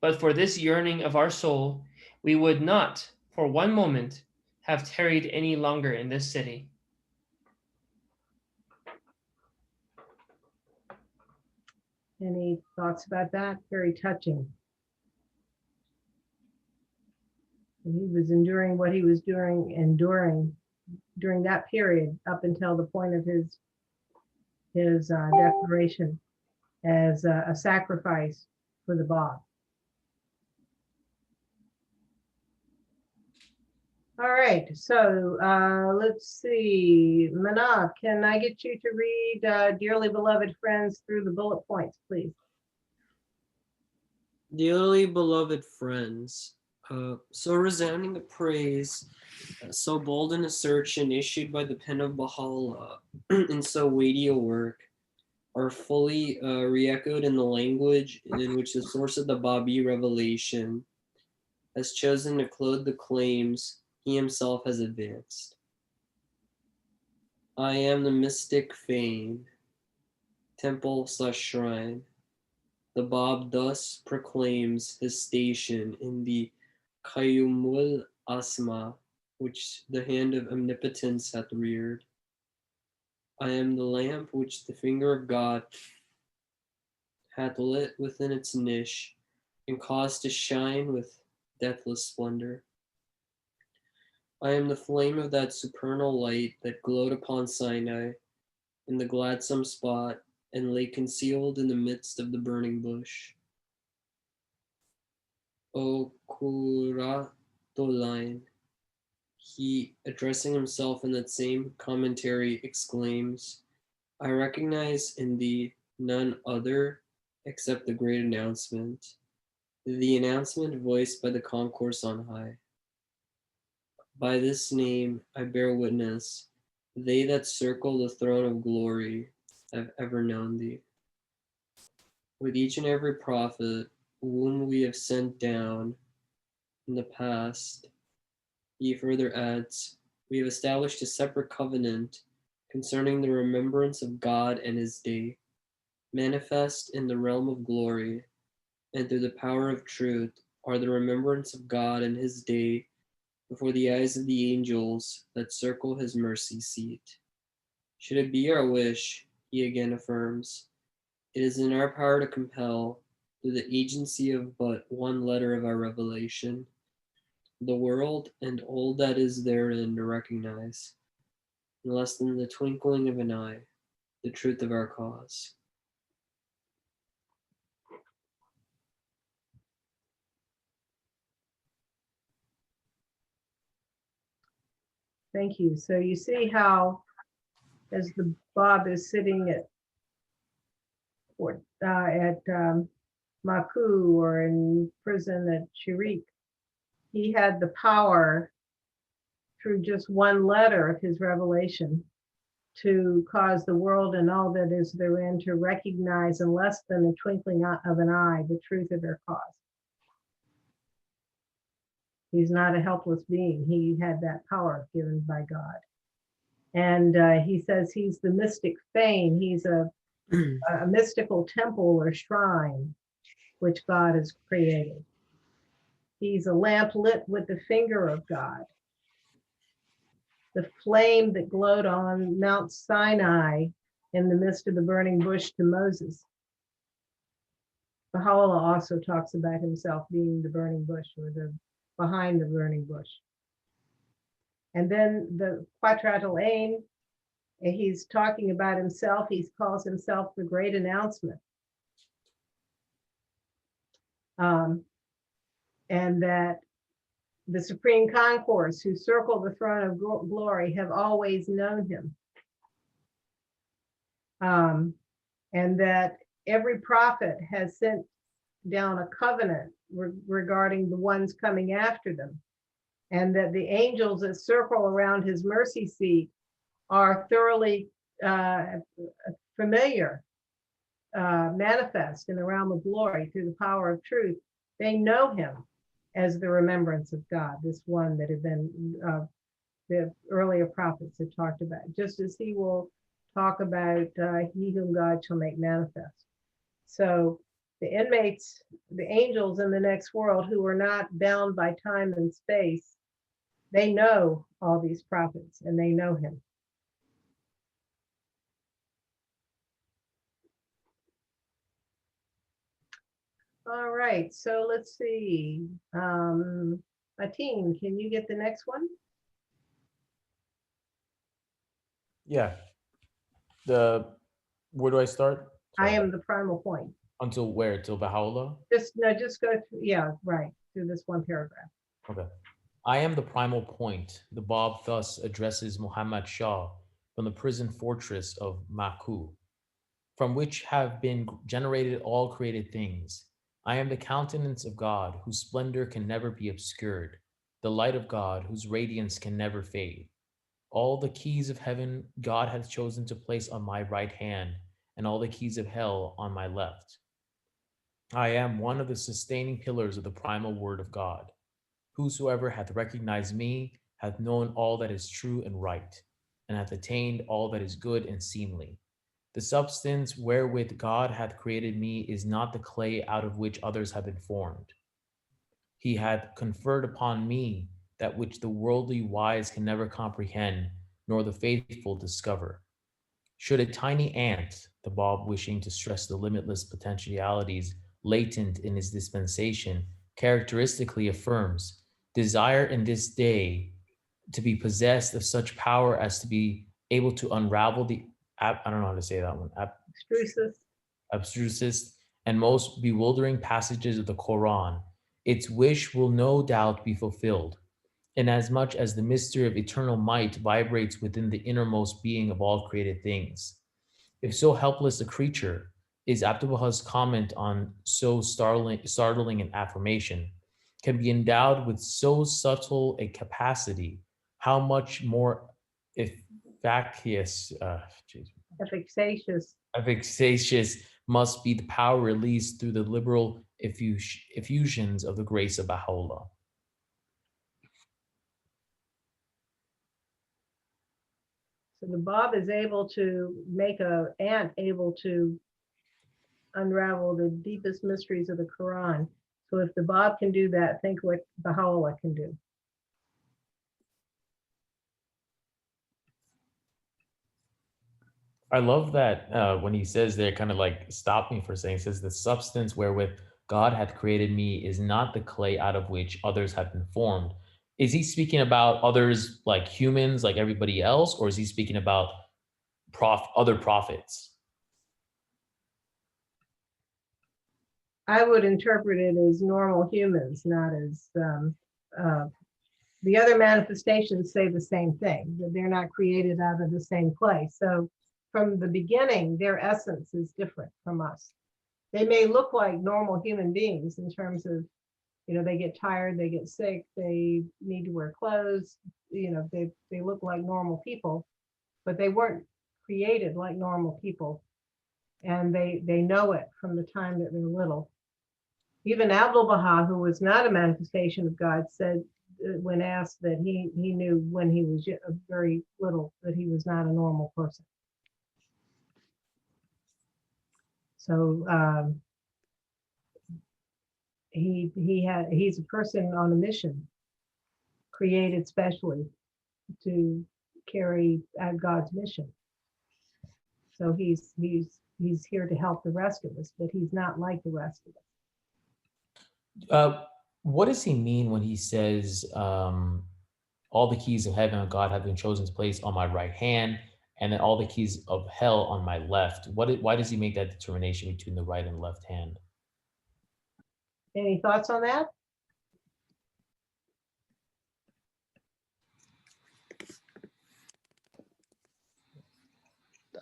but for this yearning of our soul, we would not for one moment have tarried any longer in this city. Any thoughts about that? Very touching. And he was enduring what he was enduring during that period up until the point of his declaration as a sacrifice for the Bob. All right, so let's see. Manav, can I get you to read Dearly Beloved Friends through the bullet points, please? Dearly beloved friends, so resounding a praise, so bold an assertion issued by the pen of Bahá'u'lláh in so weighty a work, are fully re-echoed in the language in which the source of the Babi revelation has chosen to clothe the claims he himself has advanced. I am the mystic fane, temple/shrine. The Bab thus proclaims his station in the Qayyumul Asma, which the hand of omnipotence hath reared. I am the lamp which the finger of God hath lit within its niche and caused to shine with deathless splendor. I am the flame of that supernal light that glowed upon Sinai in the gladsome spot and lay concealed in the midst of the burning bush. O Kuratoline, he, addressing himself in that same commentary, exclaims, I recognize in thee none other except the great announcement, the announcement voiced by the concourse on high. By this name I bear witness, they that circle the throne of glory have ever known thee. With each and every prophet whom we have sent down in the past, he further adds, we have established a separate covenant concerning the remembrance of God and his day, manifest in the realm of glory, and through the power of truth are the remembrance of God and his day before the eyes of the angels that circle his mercy seat. Should it be our wish, he again affirms, it is in our power to compel, through the agency of but one letter of our revelation, the world and all that is therein to recognize, in less than the twinkling of an eye, the truth of our cause. Thank you. So you see how, as the Bob is sitting at Maku or in prison at Shirik, he had the power through just one letter of his revelation to cause the world and all that is therein to recognize in less than a twinkling of an eye the truth of their cause. He's not a helpless being. He had that power given by God. And he says he's the mystic fane. He's a mystical temple or shrine which God has created. He's a lamp lit with the finger of God. The flame that glowed on Mount Sinai in the midst of the burning bush to Moses. Baha'u'lláh also talks about himself being the burning bush or the behind the burning bush. And then the Quatratul Ain, he's talking about himself. He calls himself the great announcement. And that the Supreme Concourse who circle the throne of glory have always known him. And that every prophet has sent down a covenant regarding the ones coming after them. And that the angels that circle around his mercy seat are thoroughly familiar, manifest in the realm of glory through the power of truth. They know him as the remembrance of God, this one that had been the earlier prophets had talked about, just as he will talk about he whom God shall make manifest. So the inmates, the angels in the next world who are not bound by time and space, they know all these prophets and they know him. All right, so let's see. Atin, can you get the next one? Yeah. Where do I start? I Sorry. am the primal point. Until where? Till Bahá'u'lláh? Just go through, yeah, right, through this one paragraph. Okay. I am the primal point. The Bab thus addresses Muhammad Shah from the prison fortress of Maku, from which have been generated all created things. I am the countenance of God, whose splendor can never be obscured, the light of God, whose radiance can never fade. All the keys of heaven God hath chosen to place on my right hand, and all the keys of hell on my left. I am one of the sustaining pillars of the primal word of God. Whosoever hath recognized me hath known all that is true and right, and hath attained all that is good and seemly. The substance wherewith God hath created me is not the clay out of which others have been formed. He hath conferred upon me that which the worldly wise can never comprehend, nor the faithful discover. Should a tiny ant, the Bab wishing to stress the limitless potentialities latent in his dispensation, characteristically affirms, desire in this day to be possessed of such power as to be able to unravel the, I don't know how to say that one, Extrusus. abstrusest and most bewildering passages of the Quran, its wish will no doubt be fulfilled, inasmuch as the mystery of eternal might vibrates within the innermost being of all created things. If so helpless a creature is Abdu'l-Baha's comment on so startling an affirmation, can be endowed with so subtle a capacity, how much more efficacious, efficacious must be the power released through the liberal effusions of the grace of Baha'u'lláh. So the Bab is able to make an ant able to unravel the deepest mysteries of the Quran. So if the Bab can do that, think what Baha'u'llah can do. I love that when he says there, kind of like stop me for saying, he says, the substance wherewith God hath created me is not the clay out of which others have been formed. Is he speaking about others like humans, like everybody else, or is he speaking about other prophets? I would interpret it as normal humans, not as the other manifestations say the same thing, that they're not created out of the same clay. So from the beginning, their essence is different from us. They may look like normal human beings in terms of, they get tired, they get sick, they need to wear clothes, they look like normal people, but they weren't created like normal people. And they know it from the time that they're little. Even Abdu'l-Baha, who was not a manifestation of God, said when asked that he knew when he was very little that he was not a normal person. So he's a person on a mission, created specially to carry out God's mission. So he's here to help the rest of us, but he's not like the rest of us. What does he mean when he says, all the keys of heaven of God have been chosen to place on my right hand, and then all the keys of hell on my left? Why does he make that determination between the right and left hand? Any thoughts on that?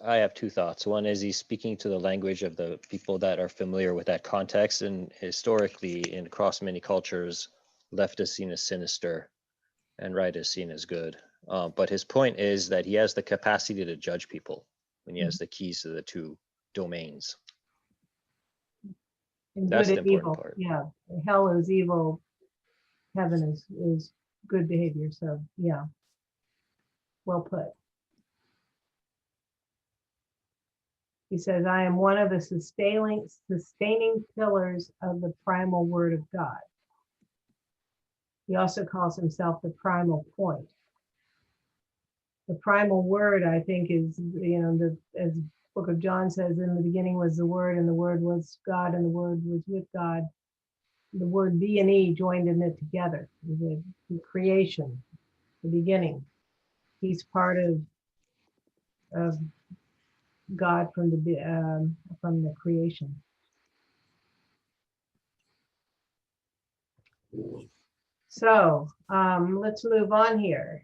I have two thoughts. One is he's speaking to the language of the people that are familiar with that context, and historically, across many cultures, left is seen as sinister and right is seen as good. But his point is that he has the capacity to judge people when he has the keys to the two domains. And That's good the and evil. important part. Yeah, hell is evil. Heaven is good behavior. So yeah, well put. He says, I am one of the sustaining pillars of the primal word of God. He also calls himself the primal point. The primal word, I think, is, as Book of John says, in the beginning was the Word, and the Word was God, and the Word was with God. the word B and E joined in it together. The creation, the beginning. He's part of God from the creation. So let's move on here.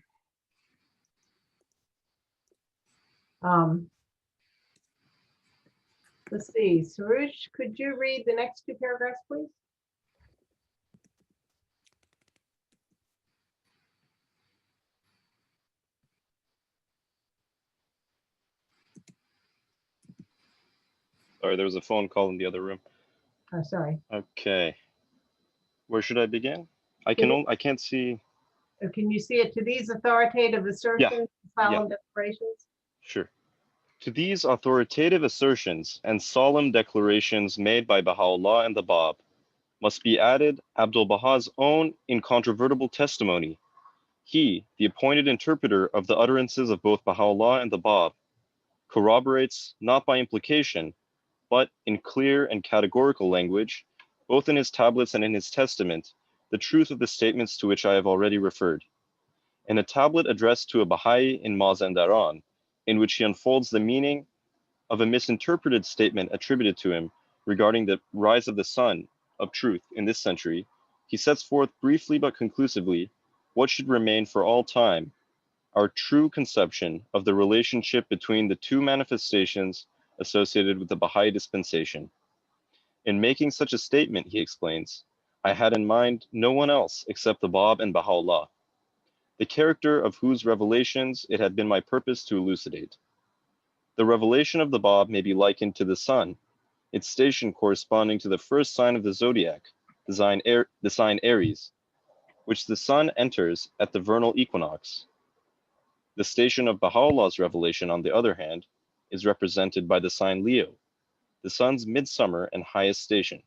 Let's see, Sarush, could you read the next two paragraphs, please? Sorry, there was a phone call in the other room. Oh, sorry. Okay. Where should I begin? I can't see. Can you see it? To these authoritative assertions, solemn declarations? Sure. To these authoritative assertions and solemn declarations made by Baha'u'lláh and the Bab must be added Abdul-Baha's own incontrovertible testimony. He, the appointed interpreter of the utterances of both Baha'u'lláh and the Bab, corroborates, not by implication, but in clear and categorical language, both in his tablets and in his testament, the truth of the statements to which I have already referred. In a tablet addressed to a Baha'i in Mazandaran, in which he unfolds the meaning of a misinterpreted statement attributed to him regarding the rise of the sun of truth in this century, he sets forth briefly but conclusively what should remain for all time, our true conception of the relationship between the two manifestations associated with the Baha'i dispensation. In making such a statement, he explains, I had in mind no one else except the Bab and Baha'u'lláh, the character of whose revelations it had been my purpose to elucidate. The revelation of the Bab may be likened to the sun, its station corresponding to the first sign of the zodiac, the sign Aries, which the sun enters at the vernal equinox. The station of Baha'u'llah's revelation, on the other hand, is represented by the sign Leo, the sun's midsummer and highest station.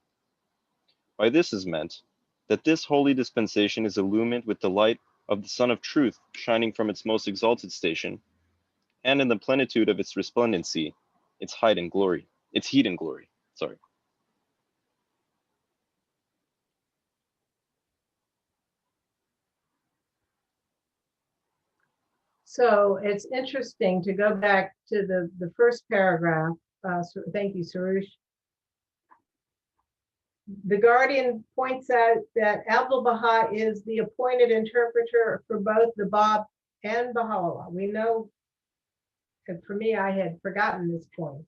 By this is meant that this holy dispensation is illumined with the light of the sun of truth shining from its most exalted station, and in the plenitude of its resplendency, its heat and glory. Sorry. So it's interesting to go back to the first paragraph. Thank you, Sarush. The Guardian points out that Abdul-Baha is the appointed interpreter for both the Bab and Baha'u'lláh. We know, and for me, I had forgotten this point,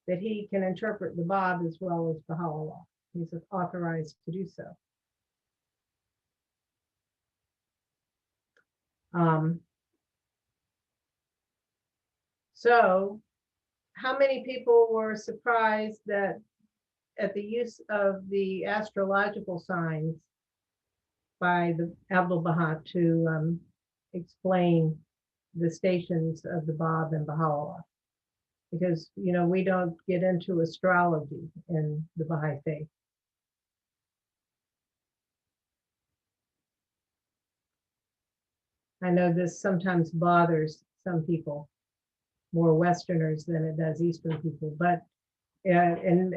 that he can interpret the Bab as well as Baha'u'lláh. He's authorized to do so. So how many people were surprised that at the use of the astrological signs by the Abdul-Baha to explain the stations of the Bab and Baha'u'lláh? Because, you know, we don't get into astrology in the Baha'i faith. I know this sometimes bothers some people, more Westerners than it does Eastern people, but in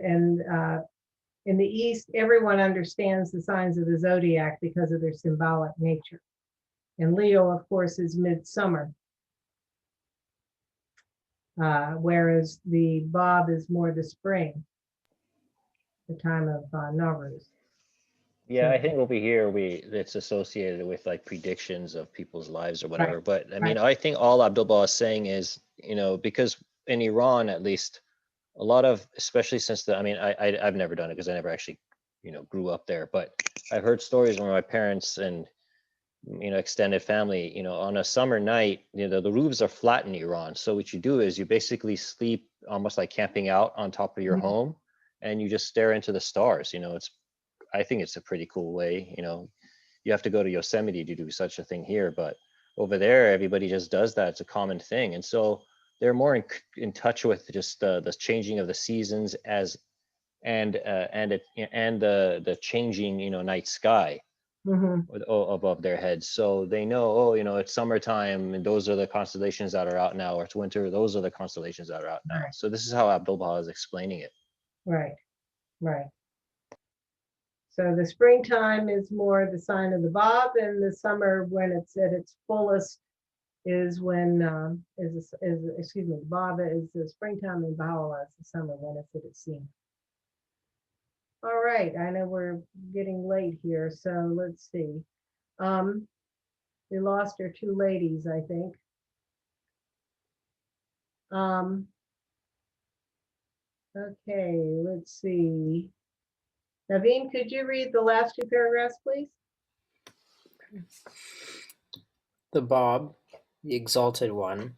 the East, everyone understands the signs of the zodiac because of their symbolic nature. And Leo, of course, is midsummer, whereas the Bab is more the spring, the time of Nowruz. Yeah, I think over here it's associated with like predictions of people's lives or whatever. Right. But I mean, I think all Abdul-Baha is saying is, you know, because in Iran at least, a lot of, especially since I've never done it because I never actually, you know, grew up there. But I've heard stories where my parents and, you know, extended family, you know, on a summer night, you know, the roofs are flat in Iran. So what you do is you basically sleep almost like camping out on top of your home, and you just stare into the stars. You know, I think it's a pretty cool way. You know, you have to go to Yosemite to do such a thing here, but over there, everybody just does that. It's a common thing. And so they're more in touch with just the changing of the seasons and the changing, you know, night sky above their heads. So they know, oh, you know, it's summertime and those are the constellations that are out now, or it's winter, those are the constellations that are out now. So this is how Abdul-Baha is explaining it. Right. So the springtime is more the sign of the Bab, and the summer, when it's at its fullest, is when excuse me, the Bab is the springtime, and Baha'u'lláh is the summer when it's at its zenith. All right, I know we're getting late here, so let's see. We lost our two ladies, I think. Okay, let's see. Naveen, could you read the last two paragraphs, please? The Bab, the Exalted One,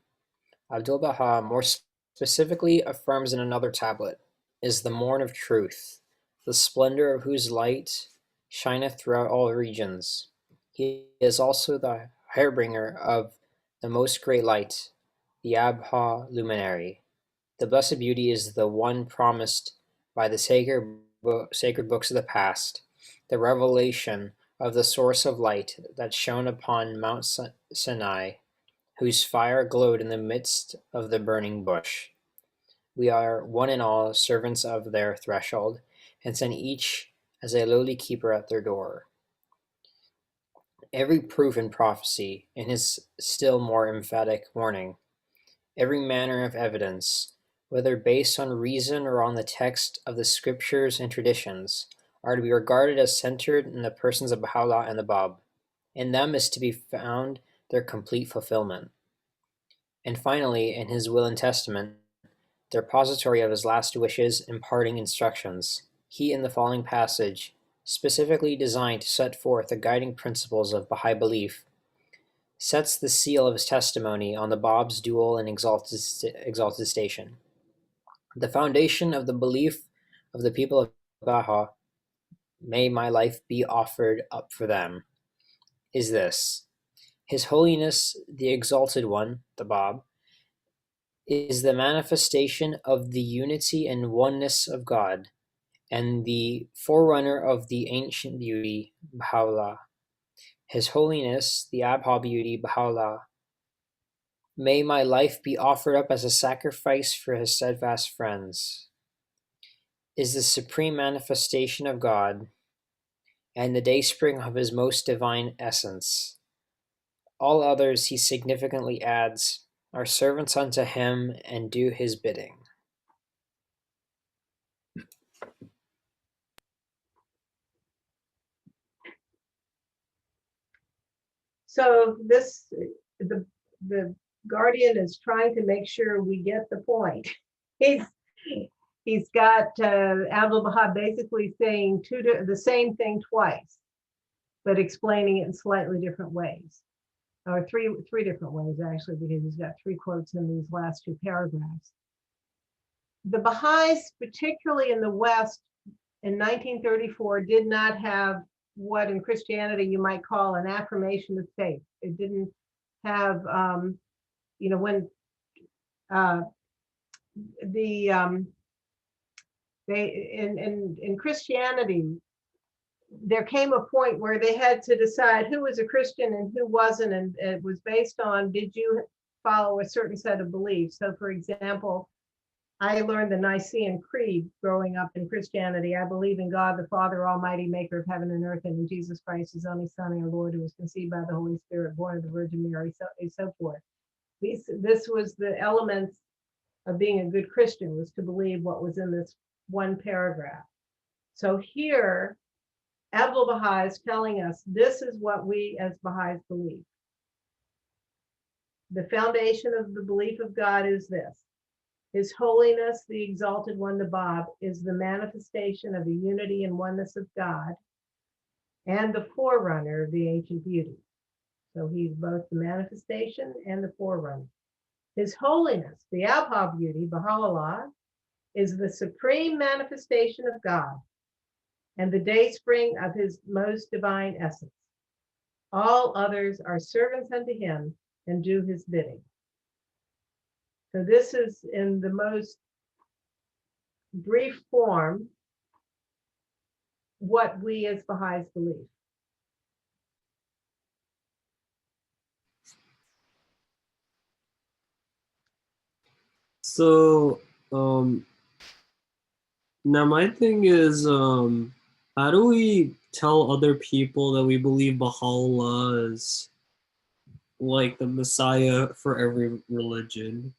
Abdu'l-Baha more specifically affirms in another tablet, is the morn of truth, the splendor of whose light shineth throughout all regions. He is also the harbinger of the most great light, the Abha luminary. The blessed beauty is the one promised by the sacred books of the past, the revelation of the source of light that shone upon Mount Sinai, whose fire glowed in the midst of the burning bush. We are one and all servants of their threshold, and send each as a lowly keeper at their door. Every proof in prophecy, in his still more emphatic warning, every manner of evidence, whether based on reason or on the text of the scriptures and traditions, are to be regarded as centered in the persons of Baha'u'lláh and the Bab. In them is to be found their complete fulfillment. And finally, in his will and testament, the repository of his last wishes imparting instructions, he in the following passage, specifically designed to set forth the guiding principles of Baha'i belief, sets the seal of his testimony on the Bab's dual and exalted station. The foundation of the belief of the people of Baha, may my life be offered up for them, is this. His Holiness, the Exalted One, the Bab, is the manifestation of the unity and oneness of God, and the forerunner of the ancient beauty, Baha'u'lláh. His Holiness, the Abha beauty, Baha'u'lláh, may my life be offered up as a sacrifice for his steadfast friends, is the supreme manifestation of God, and the dayspring of his most divine essence. All others, he significantly adds, are servants unto him and do his bidding. So the guardian is trying to make sure we get the point. He's got Abdu'l-Baha basically saying the same thing twice, but explaining it in slightly different ways, or three different ways actually, because he's got three quotes in these last two paragraphs. The Baha'is, particularly in the West, in 1934, did not have what in Christianity you might call an affirmation of faith. It didn't have, when in Christianity, there came a point where they had to decide who was a Christian and who wasn't, and it was based on, did you follow a certain set of beliefs? So for example, I learned the Nicene Creed growing up in Christianity. I believe in God, the Father Almighty, maker of heaven and earth, and in Jesus Christ, his only Son, our Lord, who was conceived by the Holy Spirit, born of the Virgin Mary, so forth. This was the elements of being a good Christian, was to believe what was in this one paragraph. So here, Abdu'l-Baha is telling us this is what we as Baha'is believe. The foundation of the belief of God is this. His Holiness, the Exalted One, the Bab, is the manifestation of the unity and oneness of God and the forerunner of the ancient beauty. So he's both the manifestation and the forerunner. His Holiness, the Abha beauty, Baha'u'lláh, is the supreme manifestation of God and the dayspring of his most divine essence. All others are servants unto him and do his bidding. So this is in the most brief form what we as Baha'is believe. So now my thing is How do we tell other people that we believe Baha'u'lláh is like the Messiah for every religion?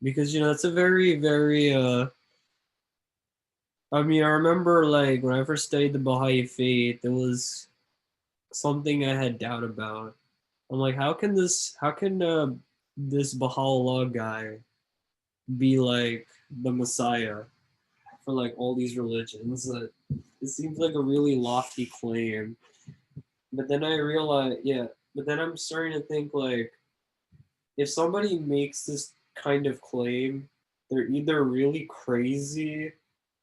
Because that's a very, very I mean, I remember like when I first studied the Baha'i faith, it was something I had doubt about. I'm like, how can this Baha'u'lláh guy be like the Messiah for like all these religions? It seems like a really lofty claim. But then I realized, yeah, but then I'm starting to think like, if somebody makes this kind of claim, they're either really crazy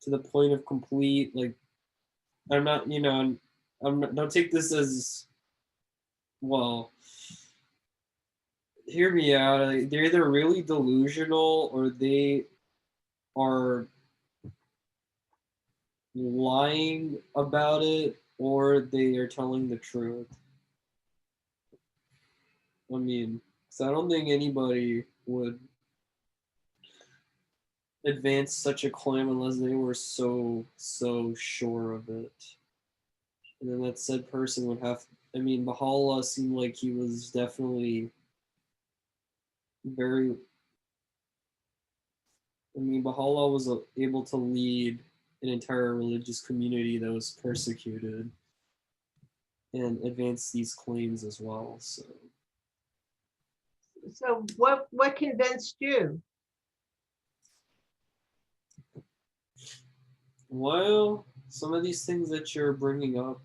to the point of complete like, I'm not, I'm not, don't take this as, well, hear me out. Like, they're either really delusional or they are lying about it or they are telling the truth. I mean, so I don't think anybody would advance such a claim unless they were so sure of it. And then that said person would have, I mean, Baha'u'lláh seemed like he was definitely very, I mean, Baha'u'lláh was able to lead an entire religious community that was persecuted and advance these claims as well. So what convinced you? Well, some of these things that you're bringing up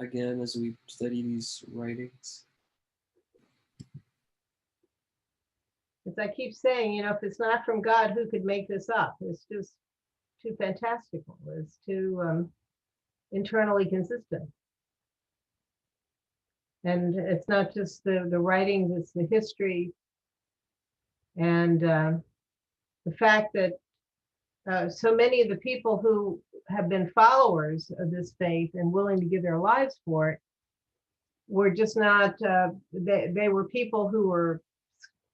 again as we study these writings. As I keep saying, if it's not from God, who could make this up? It's just too fantastical. It's too internally consistent. And it's not just the writings, it's the history and the fact that so many of the people who have been followers of this faith and willing to give their lives for it were just not, they were people who were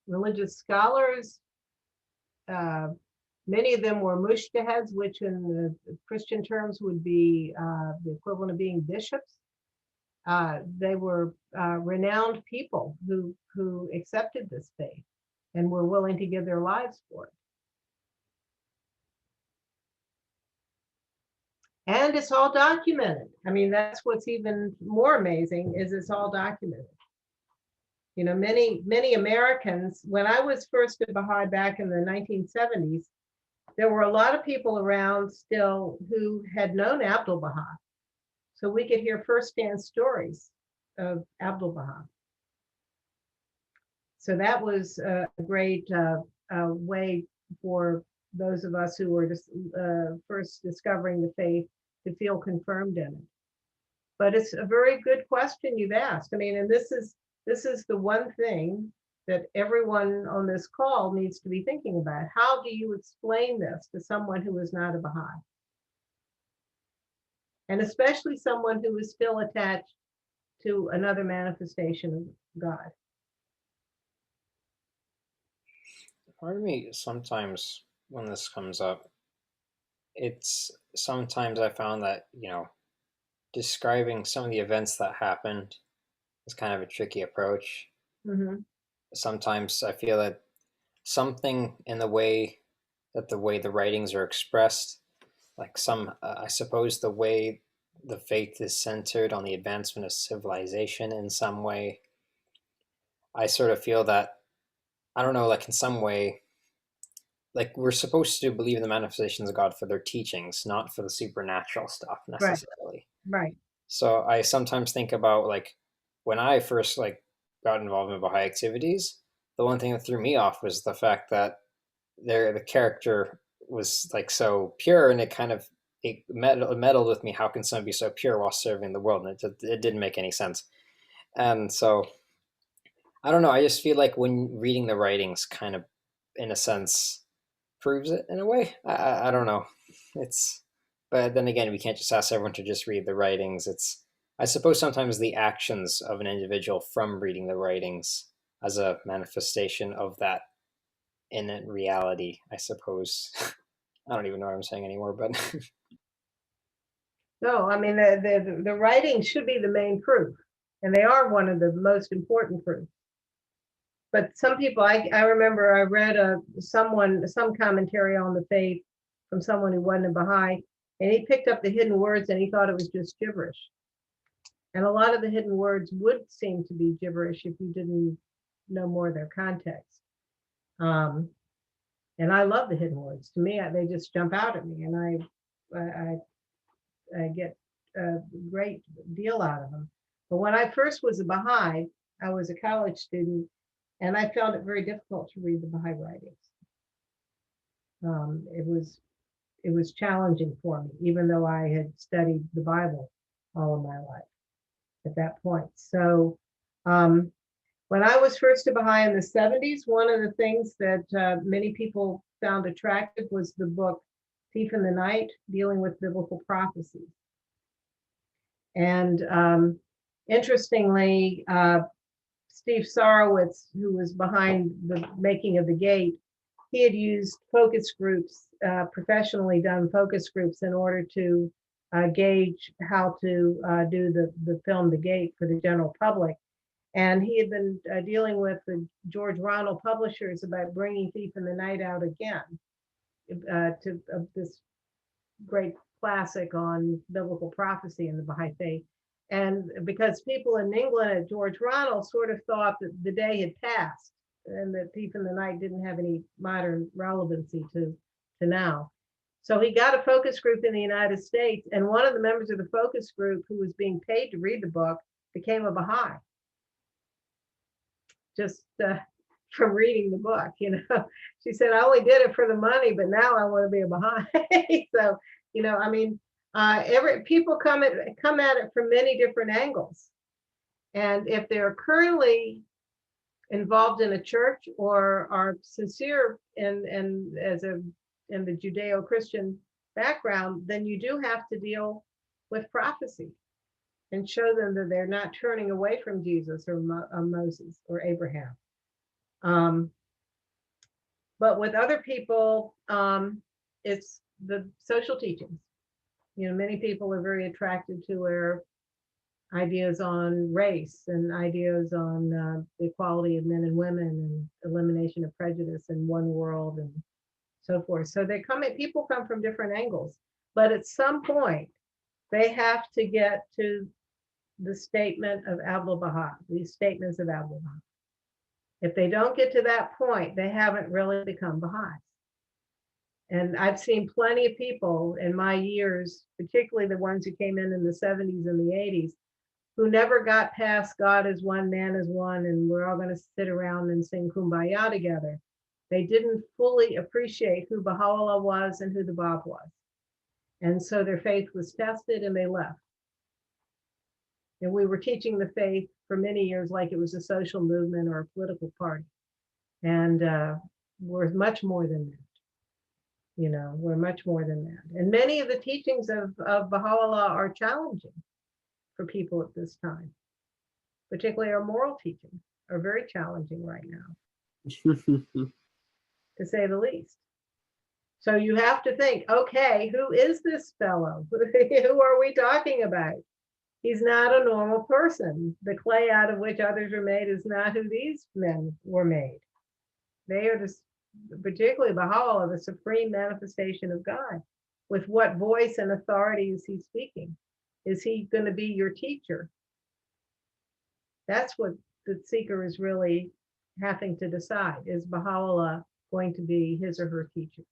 religious scholars. Many of them were mujtahids, which in the Christian terms would be the equivalent of being bishops. They were renowned people who accepted this faith and were willing to give their lives for it. And it's all documented. I mean, that's what's even more amazing is it's all documented. Many Americans, when I was first a Baha'i back in the 1970s, there were a lot of people around still who had known Abdul Baha. So we could hear firsthand stories of Abdul Baha. So that was a great way for those of us who were just, first discovering the faith to feel confirmed in it. But it's a very good question you've asked. I mean, and this is the one thing that everyone on this call needs to be thinking about. How do you explain this to someone who is not a Baha'i? And especially someone who is still attached to another manifestation of God. Part of me sometimes when this comes up, it's sometimes I found that, describing some of the events that happened is kind of a tricky approach. Mm-hmm. Sometimes I feel that something in the way the writings are expressed, like I suppose the way the faith is centered on the advancement of civilization in some way, I sort of feel that, I don't know, like in some way, like we're supposed to believe in the manifestations of God for their teachings, not for the supernatural stuff necessarily. Right. So I sometimes think about like when I first got involved in Baha'i activities, the one thing that threw me off was the fact that the character was like so pure, and it meddled with me. How can someone be so pure while serving the world? And it didn't make any sense. And so I don't know. I just feel like when reading the writings, kind of, in a sense, proves it in a way. I don't know. But then again, we can't just ask everyone to just read the writings. I suppose sometimes the actions of an individual from reading the writings as a manifestation of that in reality, I suppose. I don't even know what I'm saying anymore, but No, I mean, the writings should be the main proof, and they are one of the most important proofs. But some people, I remember I read some commentary on the faith from someone who wasn't a Baha'i, and he picked up the hidden words and he thought it was just gibberish. And a lot of the hidden words would seem to be gibberish if you didn't know more of their context. And I love the hidden words. To me, they just jump out at me, and I get a great deal out of them. But when I first was a Baha'i, I was a college student, and I found it very difficult to read the Baha'i writings. It was challenging for me, even though I had studied the Bible all of my life at that point. So when I was first a Baha'i in the 70s, one of the things that many people found attractive was the book Thief in the Night, dealing with biblical prophecy. And interestingly, Steve Sarowitz, who was behind the making of The Gate, he had used focus groups, professionally done focus groups, in order to gauge how to do the film The Gate for the general public. And he had been dealing with the George Ronald publishers about bringing Thief in the Night out again, to this great classic on biblical prophecy in the Baha'i faith. And because people in England at George Ronald sort of thought that the day had passed and that Thief in the Night didn't have any modern relevancy to now. So he got a focus group in the United States, and one of the members of the focus group, who was being paid to read the book, became a Baha'i. Just from reading the book, you know. She said, I only did it for the money, but now I want to be a Baha'i. So, you know, I mean, people come at it from many different angles. And if they're currently involved in a church or are sincere in the Judeo-Christian background, then you do have to deal with prophecy and show them that they're not turning away from Jesus or Moses or Abraham. But with other people, it's the social teachings. You know, many people are very attracted to our ideas on race and ideas on the equality of men and women and elimination of prejudice in one world and so forth. So people come from different angles, but at some point they have to get to the statement of Abdu'l-Baha, these statements of Abdu'l-Baha. If they don't get to that point, they haven't really become Baha'is. And I've seen plenty of people in my years, particularly the ones who came in the 70s and the 80s, who never got past God is one, man is one, and we're all going to sit around and sing Kumbaya together. They didn't fully appreciate who Baha'u'lláh was and who the Bab was. And so their faith was tested and they left. And we were teaching the faith for many years like it was a social movement or a political party. And we're much more than that. You know, we're much more than that. And many of the teachings of Baha'u'lláh are challenging for people at this time. Particularly our moral teachings are very challenging right now, to say the least. So you have to think, okay, who is this fellow? Who are we talking about? He's not a normal person. The clay out of which others are made is not who these men were made. They are particularly Baha'u'lláh, the supreme manifestation of God. With what voice and authority is he speaking? Is he going to be your teacher? That's what the seeker is really having to decide. Is Baha'u'lláh going to be his or her teacher?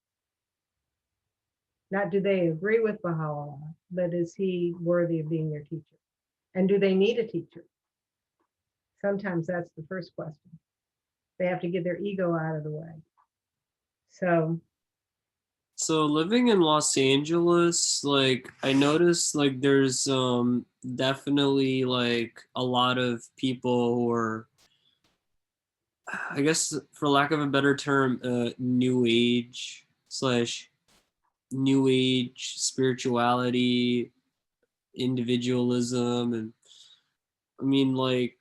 Not do they agree with Baha'u'lláh, but is he worthy of being their teacher? And do they need a teacher? Sometimes that's the first question. They have to get their ego out of the way. So living in Los Angeles, like I noticed like there's definitely like a lot of people who are, I guess for lack of a better term, new age spirituality, individualism, and I mean like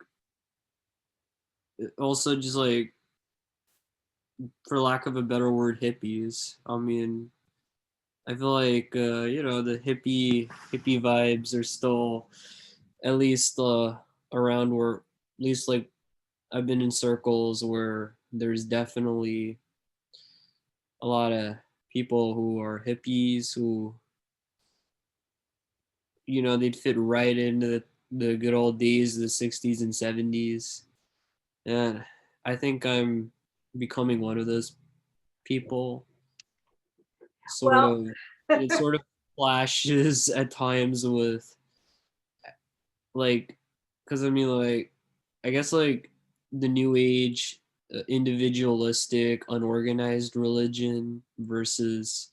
also just like, for lack of a better word, hippies. I mean, I feel like the hippie vibes are still at least around where, at least like I've been in circles where there's definitely a lot of people who are hippies who, they'd fit right into the good old days of the 60s and 70s. And I think I'm becoming one of those people. Sort Well, of, it sort of clashes at times with like, because I mean, like, I guess like the new age individualistic unorganized religion versus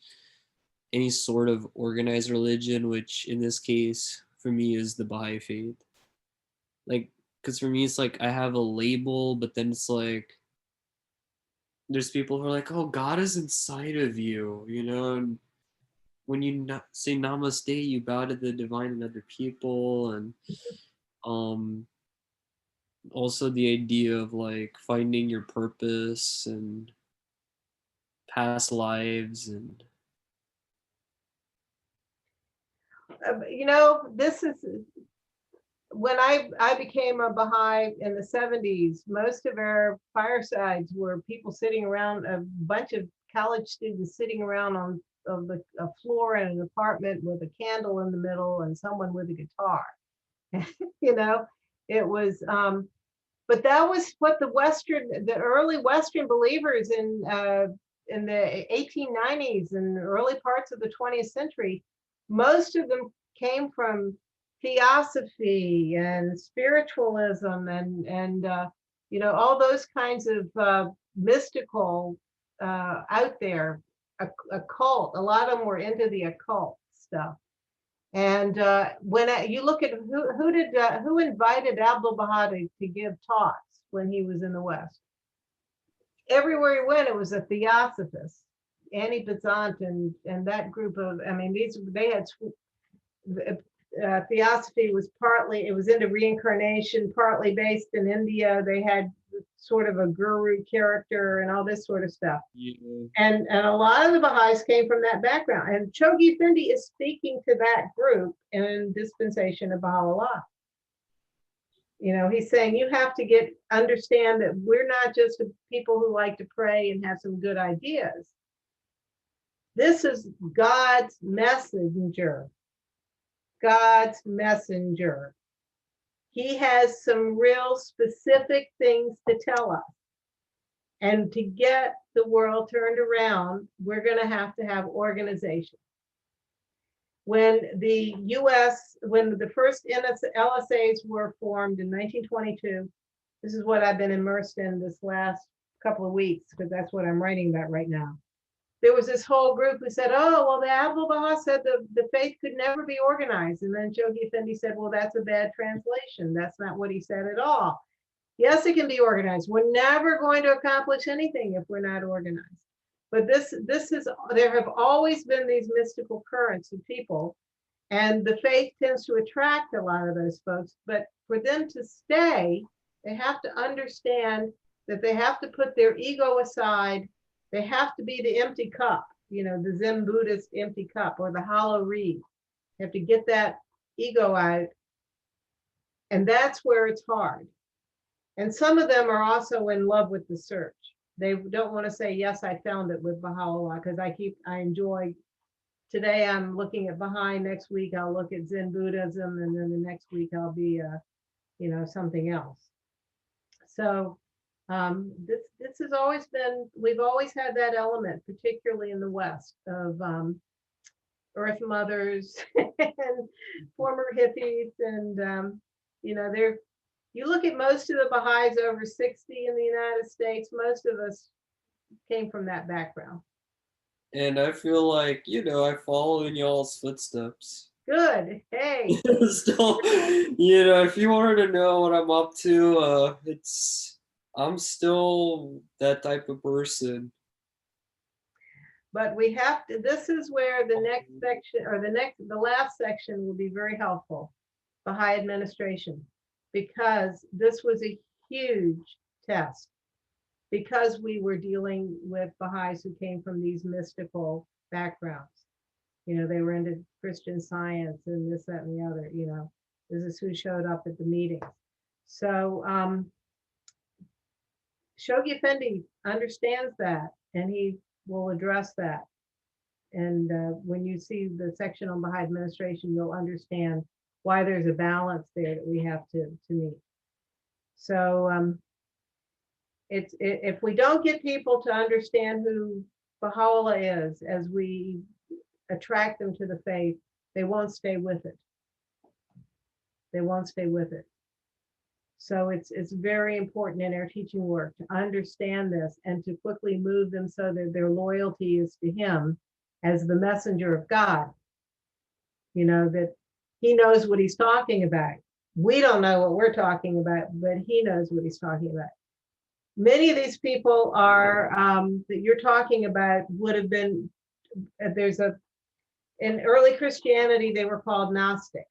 any sort of organized religion, which in this case for me is the Baha'i faith. Like, because for me it's like I have a label, but then it's like there's people who are like, oh, God is inside of you, and when you say namaste, you bow to the divine in other people. And also the idea of like finding your purpose and past lives. And this is when I became a Baha'i in the 70s. Most of our firesides were people sitting around, a bunch of college students sitting around on a floor in an apartment with a candle in the middle and someone with a guitar. It was but that was what the early Western believers in the 1890s and early parts of the 20th century, most of them came from theosophy and spiritualism and all those kinds of mystical out there, occult. A lot of them were into the occult stuff. And when you look at who invited Abdul Baha to give talks when he was in the West, everywhere he went, it was a theosophist, Annie Besant and that group of. I mean, they had theosophy was partly, it was into reincarnation, partly based in India. They had sort of a guru character and all this sort of stuff. yeah. And a lot of the Baha'is came from that background. And Chogi Effendi is speaking to that group in dispensation of Bahá'u'lláh. He's saying you have to understand that we're not just people who like to pray and have some good ideas. This is God's messenger. God's messenger. He has some real specific things to tell us. And to get the world turned around, we're going to have organization. When the first LSAs were formed in 1922, this is what I've been immersed in this last couple of weeks, because that's what I'm writing about right now. There was this whole group who said, oh, well, the Abdul Baha said the faith could never be organized. And then Chogi Effendi said, well, that's a bad translation. That's not what he said at all. Yes, it can be organized. We're never going to accomplish anything if we're not organized. But there have always been these mystical currents of people, and the faith tends to attract a lot of those folks. But for them to stay, they have to understand that they have to put their ego aside. They have to be the empty cup, the Zen Buddhist empty cup or the hollow reed. They have to get that ego out. And that's where it's hard. And some of them are also in love with the search. They don't want to say, yes, I found it with Baha'u'lláh, because I enjoy, today I'm looking at Baha'i, next week I'll look at Zen Buddhism, and then the next week I'll be, something else. So this has always been, we've always had that element, particularly in the West, of earth mothers and former hippies. And, you look at most of the Baha'is over 60 in the United States, most of us came from that background. And I feel like, I follow in y'all's footsteps. Good. Hey. Still, if you wanted to know what I'm up to, I'm still that type of person. But we have to, this is where the next section, or the last section will be very helpful, Baha'i administration, because this was a huge test, because we were dealing with Baha'is who came from these mystical backgrounds. You know, they were into Christian Science and this, that, and the other, you know. This is who showed up at the meetings. So Shoghi Effendi understands that, and he will address that. And when you see the section on Baha'i administration, you'll understand why there's a balance there that we have to meet. So if we don't get people to understand who Baha'u'lláh is, as we attract them to the faith, they won't stay with it. They won't stay with it. So it's very important in our teaching work to understand this and to quickly move them so that their loyalty is to him as the messenger of God. You know, that he knows what he's talking about. We don't know what we're talking about, but he knows what he's talking about. Many of these people are that you're talking about would have been, in early Christianity, they were called Gnostics.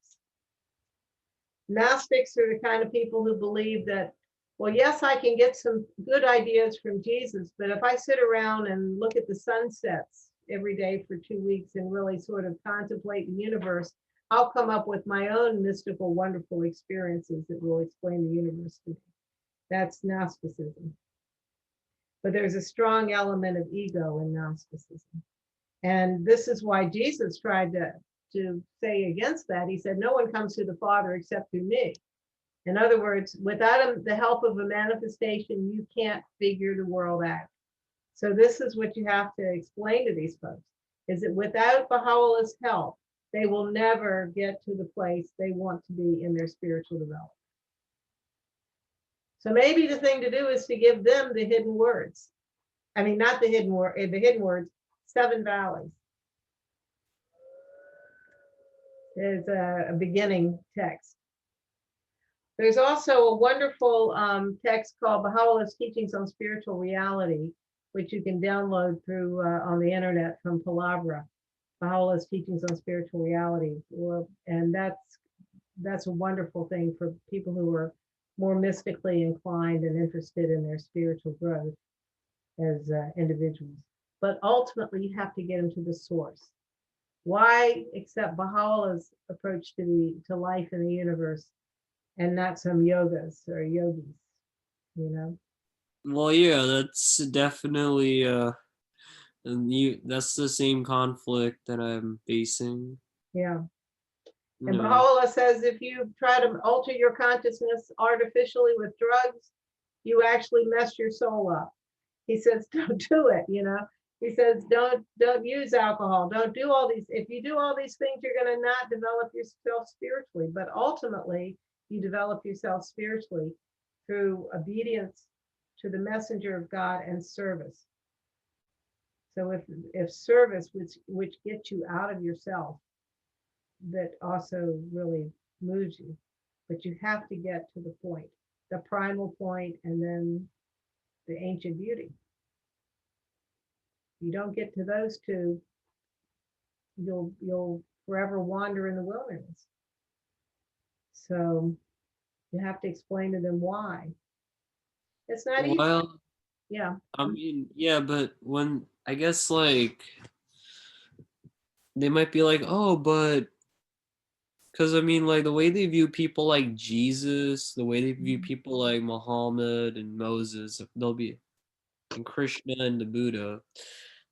Gnostics are the kind of people who believe that, well, yes, I can get some good ideas from Jesus, but if I sit around and look at the sunsets every day for 2 weeks and really sort of contemplate the universe, I'll come up with my own mystical, wonderful experiences that will explain the universe to me. That's Gnosticism. But there's a strong element of ego in Gnosticism. And this is why Jesus tried to say against that. He said, no one comes to the Father except through me. In other words, without the help of a manifestation, you can't figure the world out. So this is what you have to explain to these folks, is that without Baha'u'llah's help, they will never get to the place they want to be in their spiritual development. So maybe the thing to do is to give them the hidden words. I mean, not the hidden word, the hidden words, 7 valleys. Is a beginning text. There's also a wonderful text called Baha'u'llah's Teachings on Spiritual Reality, which you can download through on the internet from Palabra. Baha'u'llah's Teachings on Spiritual Reality, and that's a wonderful thing for people who are more mystically inclined and interested in their spiritual growth as individuals. But ultimately, you have to get them to the source. Why accept Baha'u'llah's approach to life in the universe and not some yogas or yogis, you know? Well, yeah, that's definitely that's the same conflict that I'm facing. Yeah. And Yeah. Baha'u'llah says if you try to alter your consciousness artificially with drugs, you actually mess your soul up. He says, don't do it, you know? He says, don't use alcohol. Don't do all these. If you do all these things, you're going to not develop yourself spiritually. But ultimately, you develop yourself spiritually through obedience to the messenger of God and service. So if service, which gets you out of yourself, that also really moves you. But you have to get to the point, the primal point, and then the ancient beauty. You don't get to those two, you'll forever wander in the wilderness. So you have to explain to them why. It's not easy. Well, Yeah. I mean, yeah, but when I guess like they might be like, oh, but because I mean, like the way they view people like Jesus, the way they view people like Muhammad and Moses, they'll be and Krishna and the Buddha,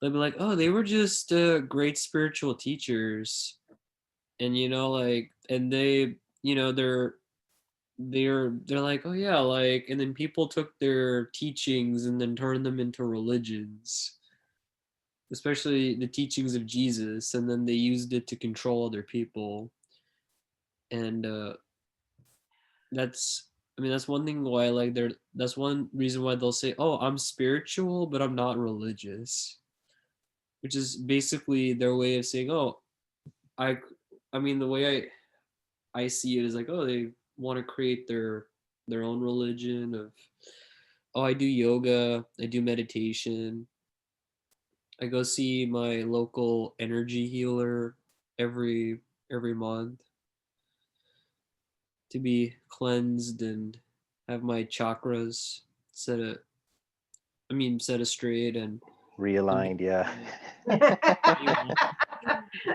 they'll be like, oh, they were just great spiritual teachers, and you know, like, and they, you know, they're like, oh yeah, like, and then people took their teachings and then turned them into religions, especially the teachings of Jesus, and then they used it to control other people. And that's, I mean, that's one thing why, like, that's one reason why they'll say, oh, I'm spiritual but I'm not religious, which is basically their way of saying, oh, I mean, the way I see it is like, oh, they want to create their own religion of, oh, I do yoga, I do meditation, I go see my local energy healer every month to be cleansed and have my chakras set straight and Realigned, yeah.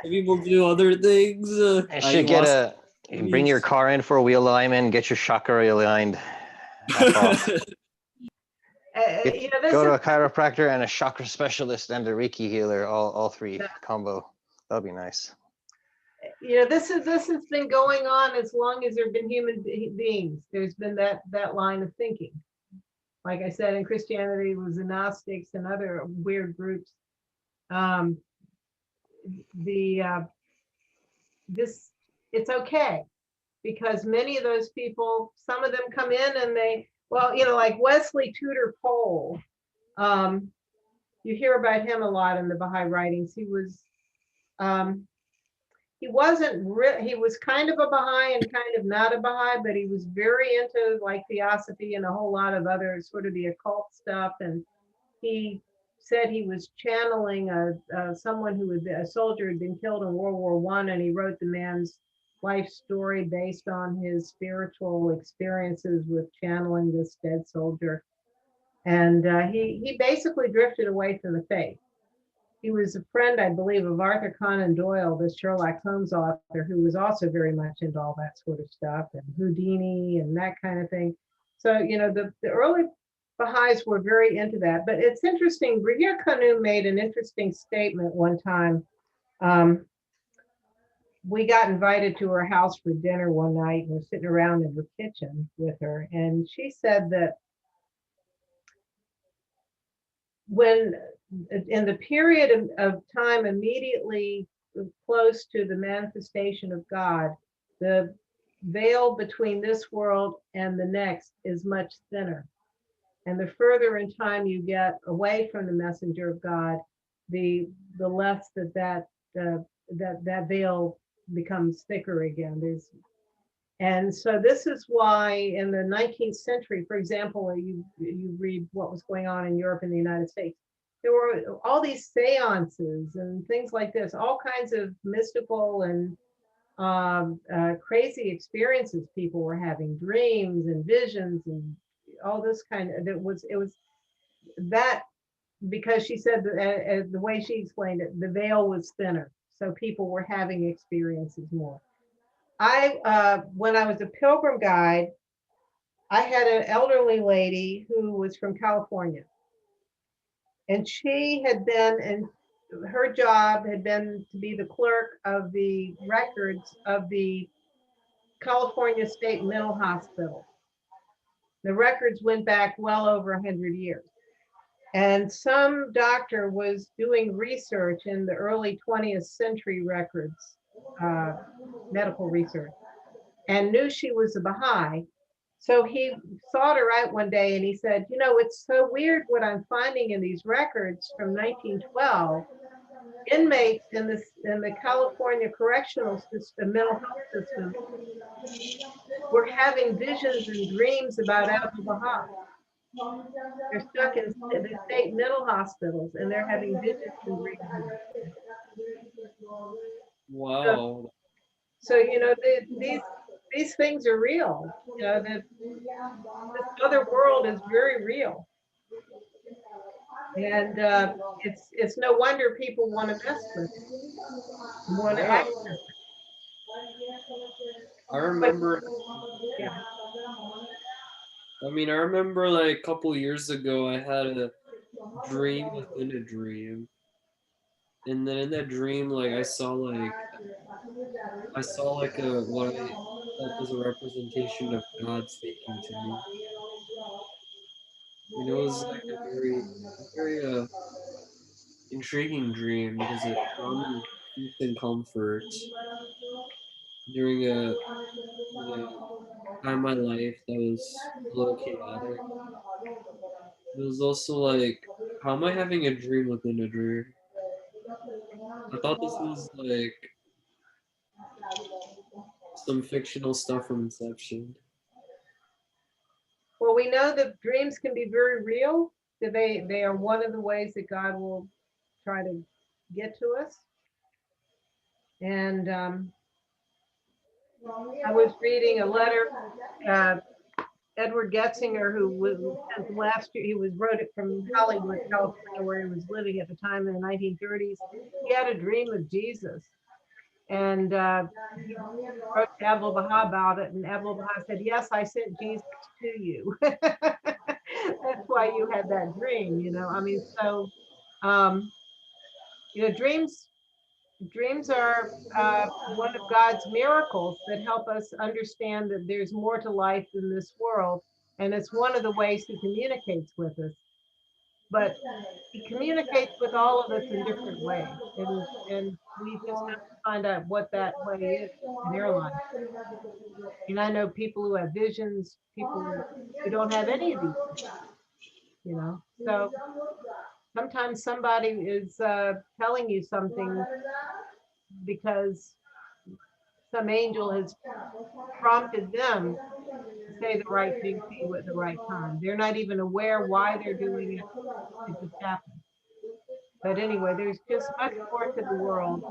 People do other things. You should get ayahuasca bring your use. car in for a wheel alignment, get your chakra aligned. F off. This Go to is a chiropractor and a chakra specialist and a Reiki healer, all three combo. That'd be nice. this has been going on as long as there have been human beings. There's been that line of thinking. Like I said, in Christianity, it was the Gnostics and other weird groups. It's okay, because many of those people, some of them come in and like Wesley Tudor Pole. You hear about him a lot in the Baha'i writings. He was he was kind of a Baha'i and kind of not a Baha'i, but he was very into like theosophy and a whole lot of other sort of the occult stuff. And he said he was channeling someone who was a soldier who had been killed in World War I, and he wrote the man's life story based on his spiritual experiences with channeling this dead soldier. And he basically drifted away from the faith. He was a friend, I believe, of Arthur Conan Doyle, the Sherlock Holmes author, who was also very much into all that sort of stuff, and Houdini and that kind of thing. So, the early Baha'is were very into that. But it's interesting, Brigadier Kanu made an interesting statement one time. We got invited to her house for dinner one night, and we're sitting around in the kitchen with her, and she said that when in the period of time immediately close to the manifestation of God, the veil between this world and the next is much thinner. And the further in time you get away from the messenger of God, the less that veil becomes thicker again. And so this is why in the 19th century, for example, you read what was going on in Europe and the United States, there were all these seances and things like this, all kinds of mystical and crazy experiences people were having, dreams and visions and all this kind of, it was that, because she said that, the way she explained it, the veil was thinner. So people were having experiences more. When I was a pilgrim guide, I had an elderly lady who was from California, and she had been, and her job had been to be the clerk of the records of the California State Mental Hospital. The records went back well over 100 years. And some doctor was doing research in the early 20th century records, medical research, and knew she was a Baha'i. So he sought her out one day and he said, it's so weird what I'm finding in these records from 1912. Inmates in the California correctional system, mental health system, were having visions and dreams about Abdu'l-Baha. They're stuck in the state mental hospitals and they're having visions and dreams. Wow. So these things are real. This other world is very real, and it's no wonder people want to mess with it, want to access it. I remember. Yeah. I remember like a couple years ago, I had a dream within a dream, and then in that dream, like I saw like a what I thought was a representation of God speaking to me. And it was like a very intriguing dream because it brought me peace and comfort during a time in my life that was a little chaotic. It was also like, how am I having a dream within a dream? I thought this was like some fictional stuff from Inception. Well, we know that dreams can be very real. That they are one of the ways that God will try to get to us. And I was reading a letter Edward Getzinger, who spent last year, he wrote it from Hollywood, California, where he was living at the time in the 1930s. He had a dream of Jesus. And he wrote to Abdu'l-Baha about it, and Abdu'l-Baha said, yes, I sent Jesus to you. That's why you had that dream, you know. I mean, so, you know, dreams are one of God's miracles that help us understand that there's more to life than this world. And it's one of the ways he communicates with us. But he communicates with all of us in different ways. And we just have to find out what that way is in their life. And I know people who have visions, people who don't have any of these things, you know. So sometimes somebody is telling you something because some angel has prompted them to say the right thing to you at the right time. They're not even aware why they're doing it. It just happens. But anyway, there's just much more to the world.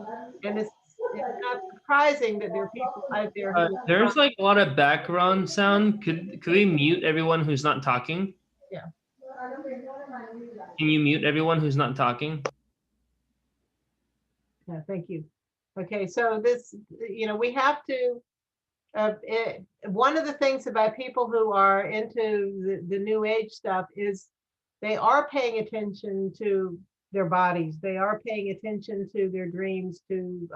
And it's not surprising that there are people out there who There's like a lot of background sound. Could we mute everyone who's not talking? Yeah. Can you mute everyone who's not talking? Yeah, thank you. Okay, so this, you know, we have to, one of the things about people who are into the New Age stuff is they are paying attention to their bodies. They are paying attention to their dreams, to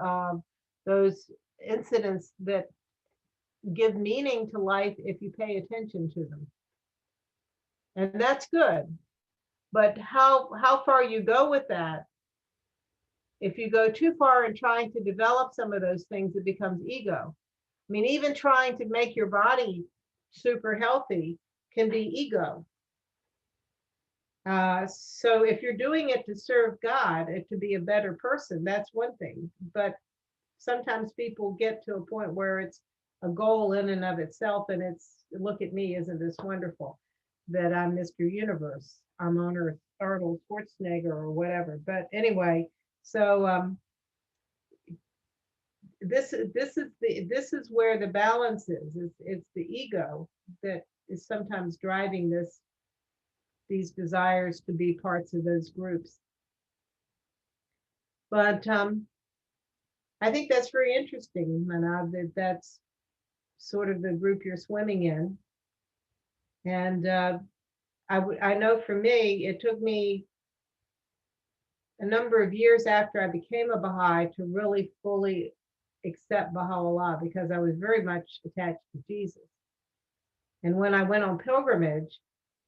those incidents that give meaning to life if you pay attention to them. And that's good. But how far you go with that, if you go too far in trying to develop some of those things, it becomes ego. I mean, even trying to make your body super healthy can be ego. So if you're doing it to serve God, to be a better person, that's one thing. But sometimes people get to a point where it's a goal in and of itself, and it's, look at me, isn't this wonderful that I'm Mr. Universe, I'm on Earth, Arnold Schwarzenegger or whatever. But anyway, so this is where the balance is. It's the ego that is sometimes driving these desires to be parts of those groups. But I think that's very interesting, Manav, that's sort of the group you're swimming in. And I know for me, it took me a number of years after I became a Baha'i to really fully accept Baha'u'lláh, because I was very much attached to Jesus. And when I went on pilgrimage,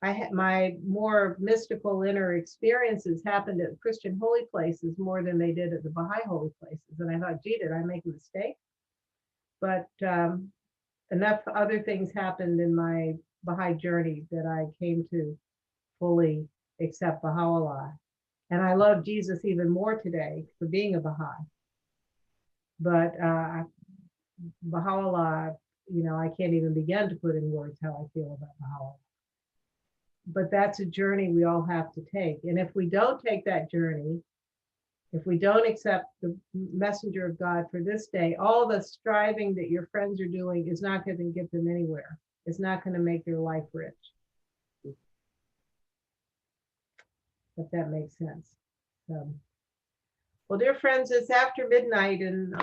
I had my more mystical inner experiences happened at Christian holy places more than they did at the Baha'i holy places. And I thought, gee, did I make a mistake? But enough other things happened in my Baha'i journey that I came to fully accept Baha'u'lláh. And I love Jesus even more today for being a Baha'i. But Baha'u'lláh, you know, I can't even begin to put in words how I feel about Baha'u'lláh. But that's a journey we all have to take. And if we don't take that journey, if we don't accept the messenger of God for this day, all the striving that your friends are doing is not going to get them anywhere. It's not going to make their life rich. If that makes sense. Well, dear friends, it's after midnight in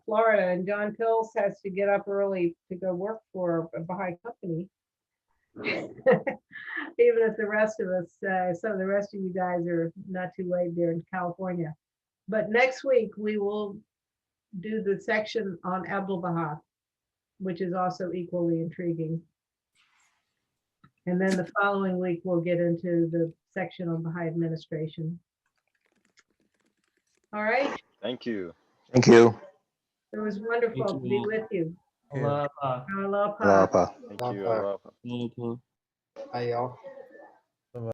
Florida, and John Pills has to get up early to go work for a Baha'i company. Even if the rest of us, some of the rest of you guys are not too late there in California. But next week, we will do the section on Abdu'l-Baha, which is also equally intriguing. And then the following week, we'll get into the section on Baha'i administration. All right. Thank you. Thank you. It was wonderful to be with you. Aloha. Aloha. Aloha. Thank you. Aloha. Bye, y'all.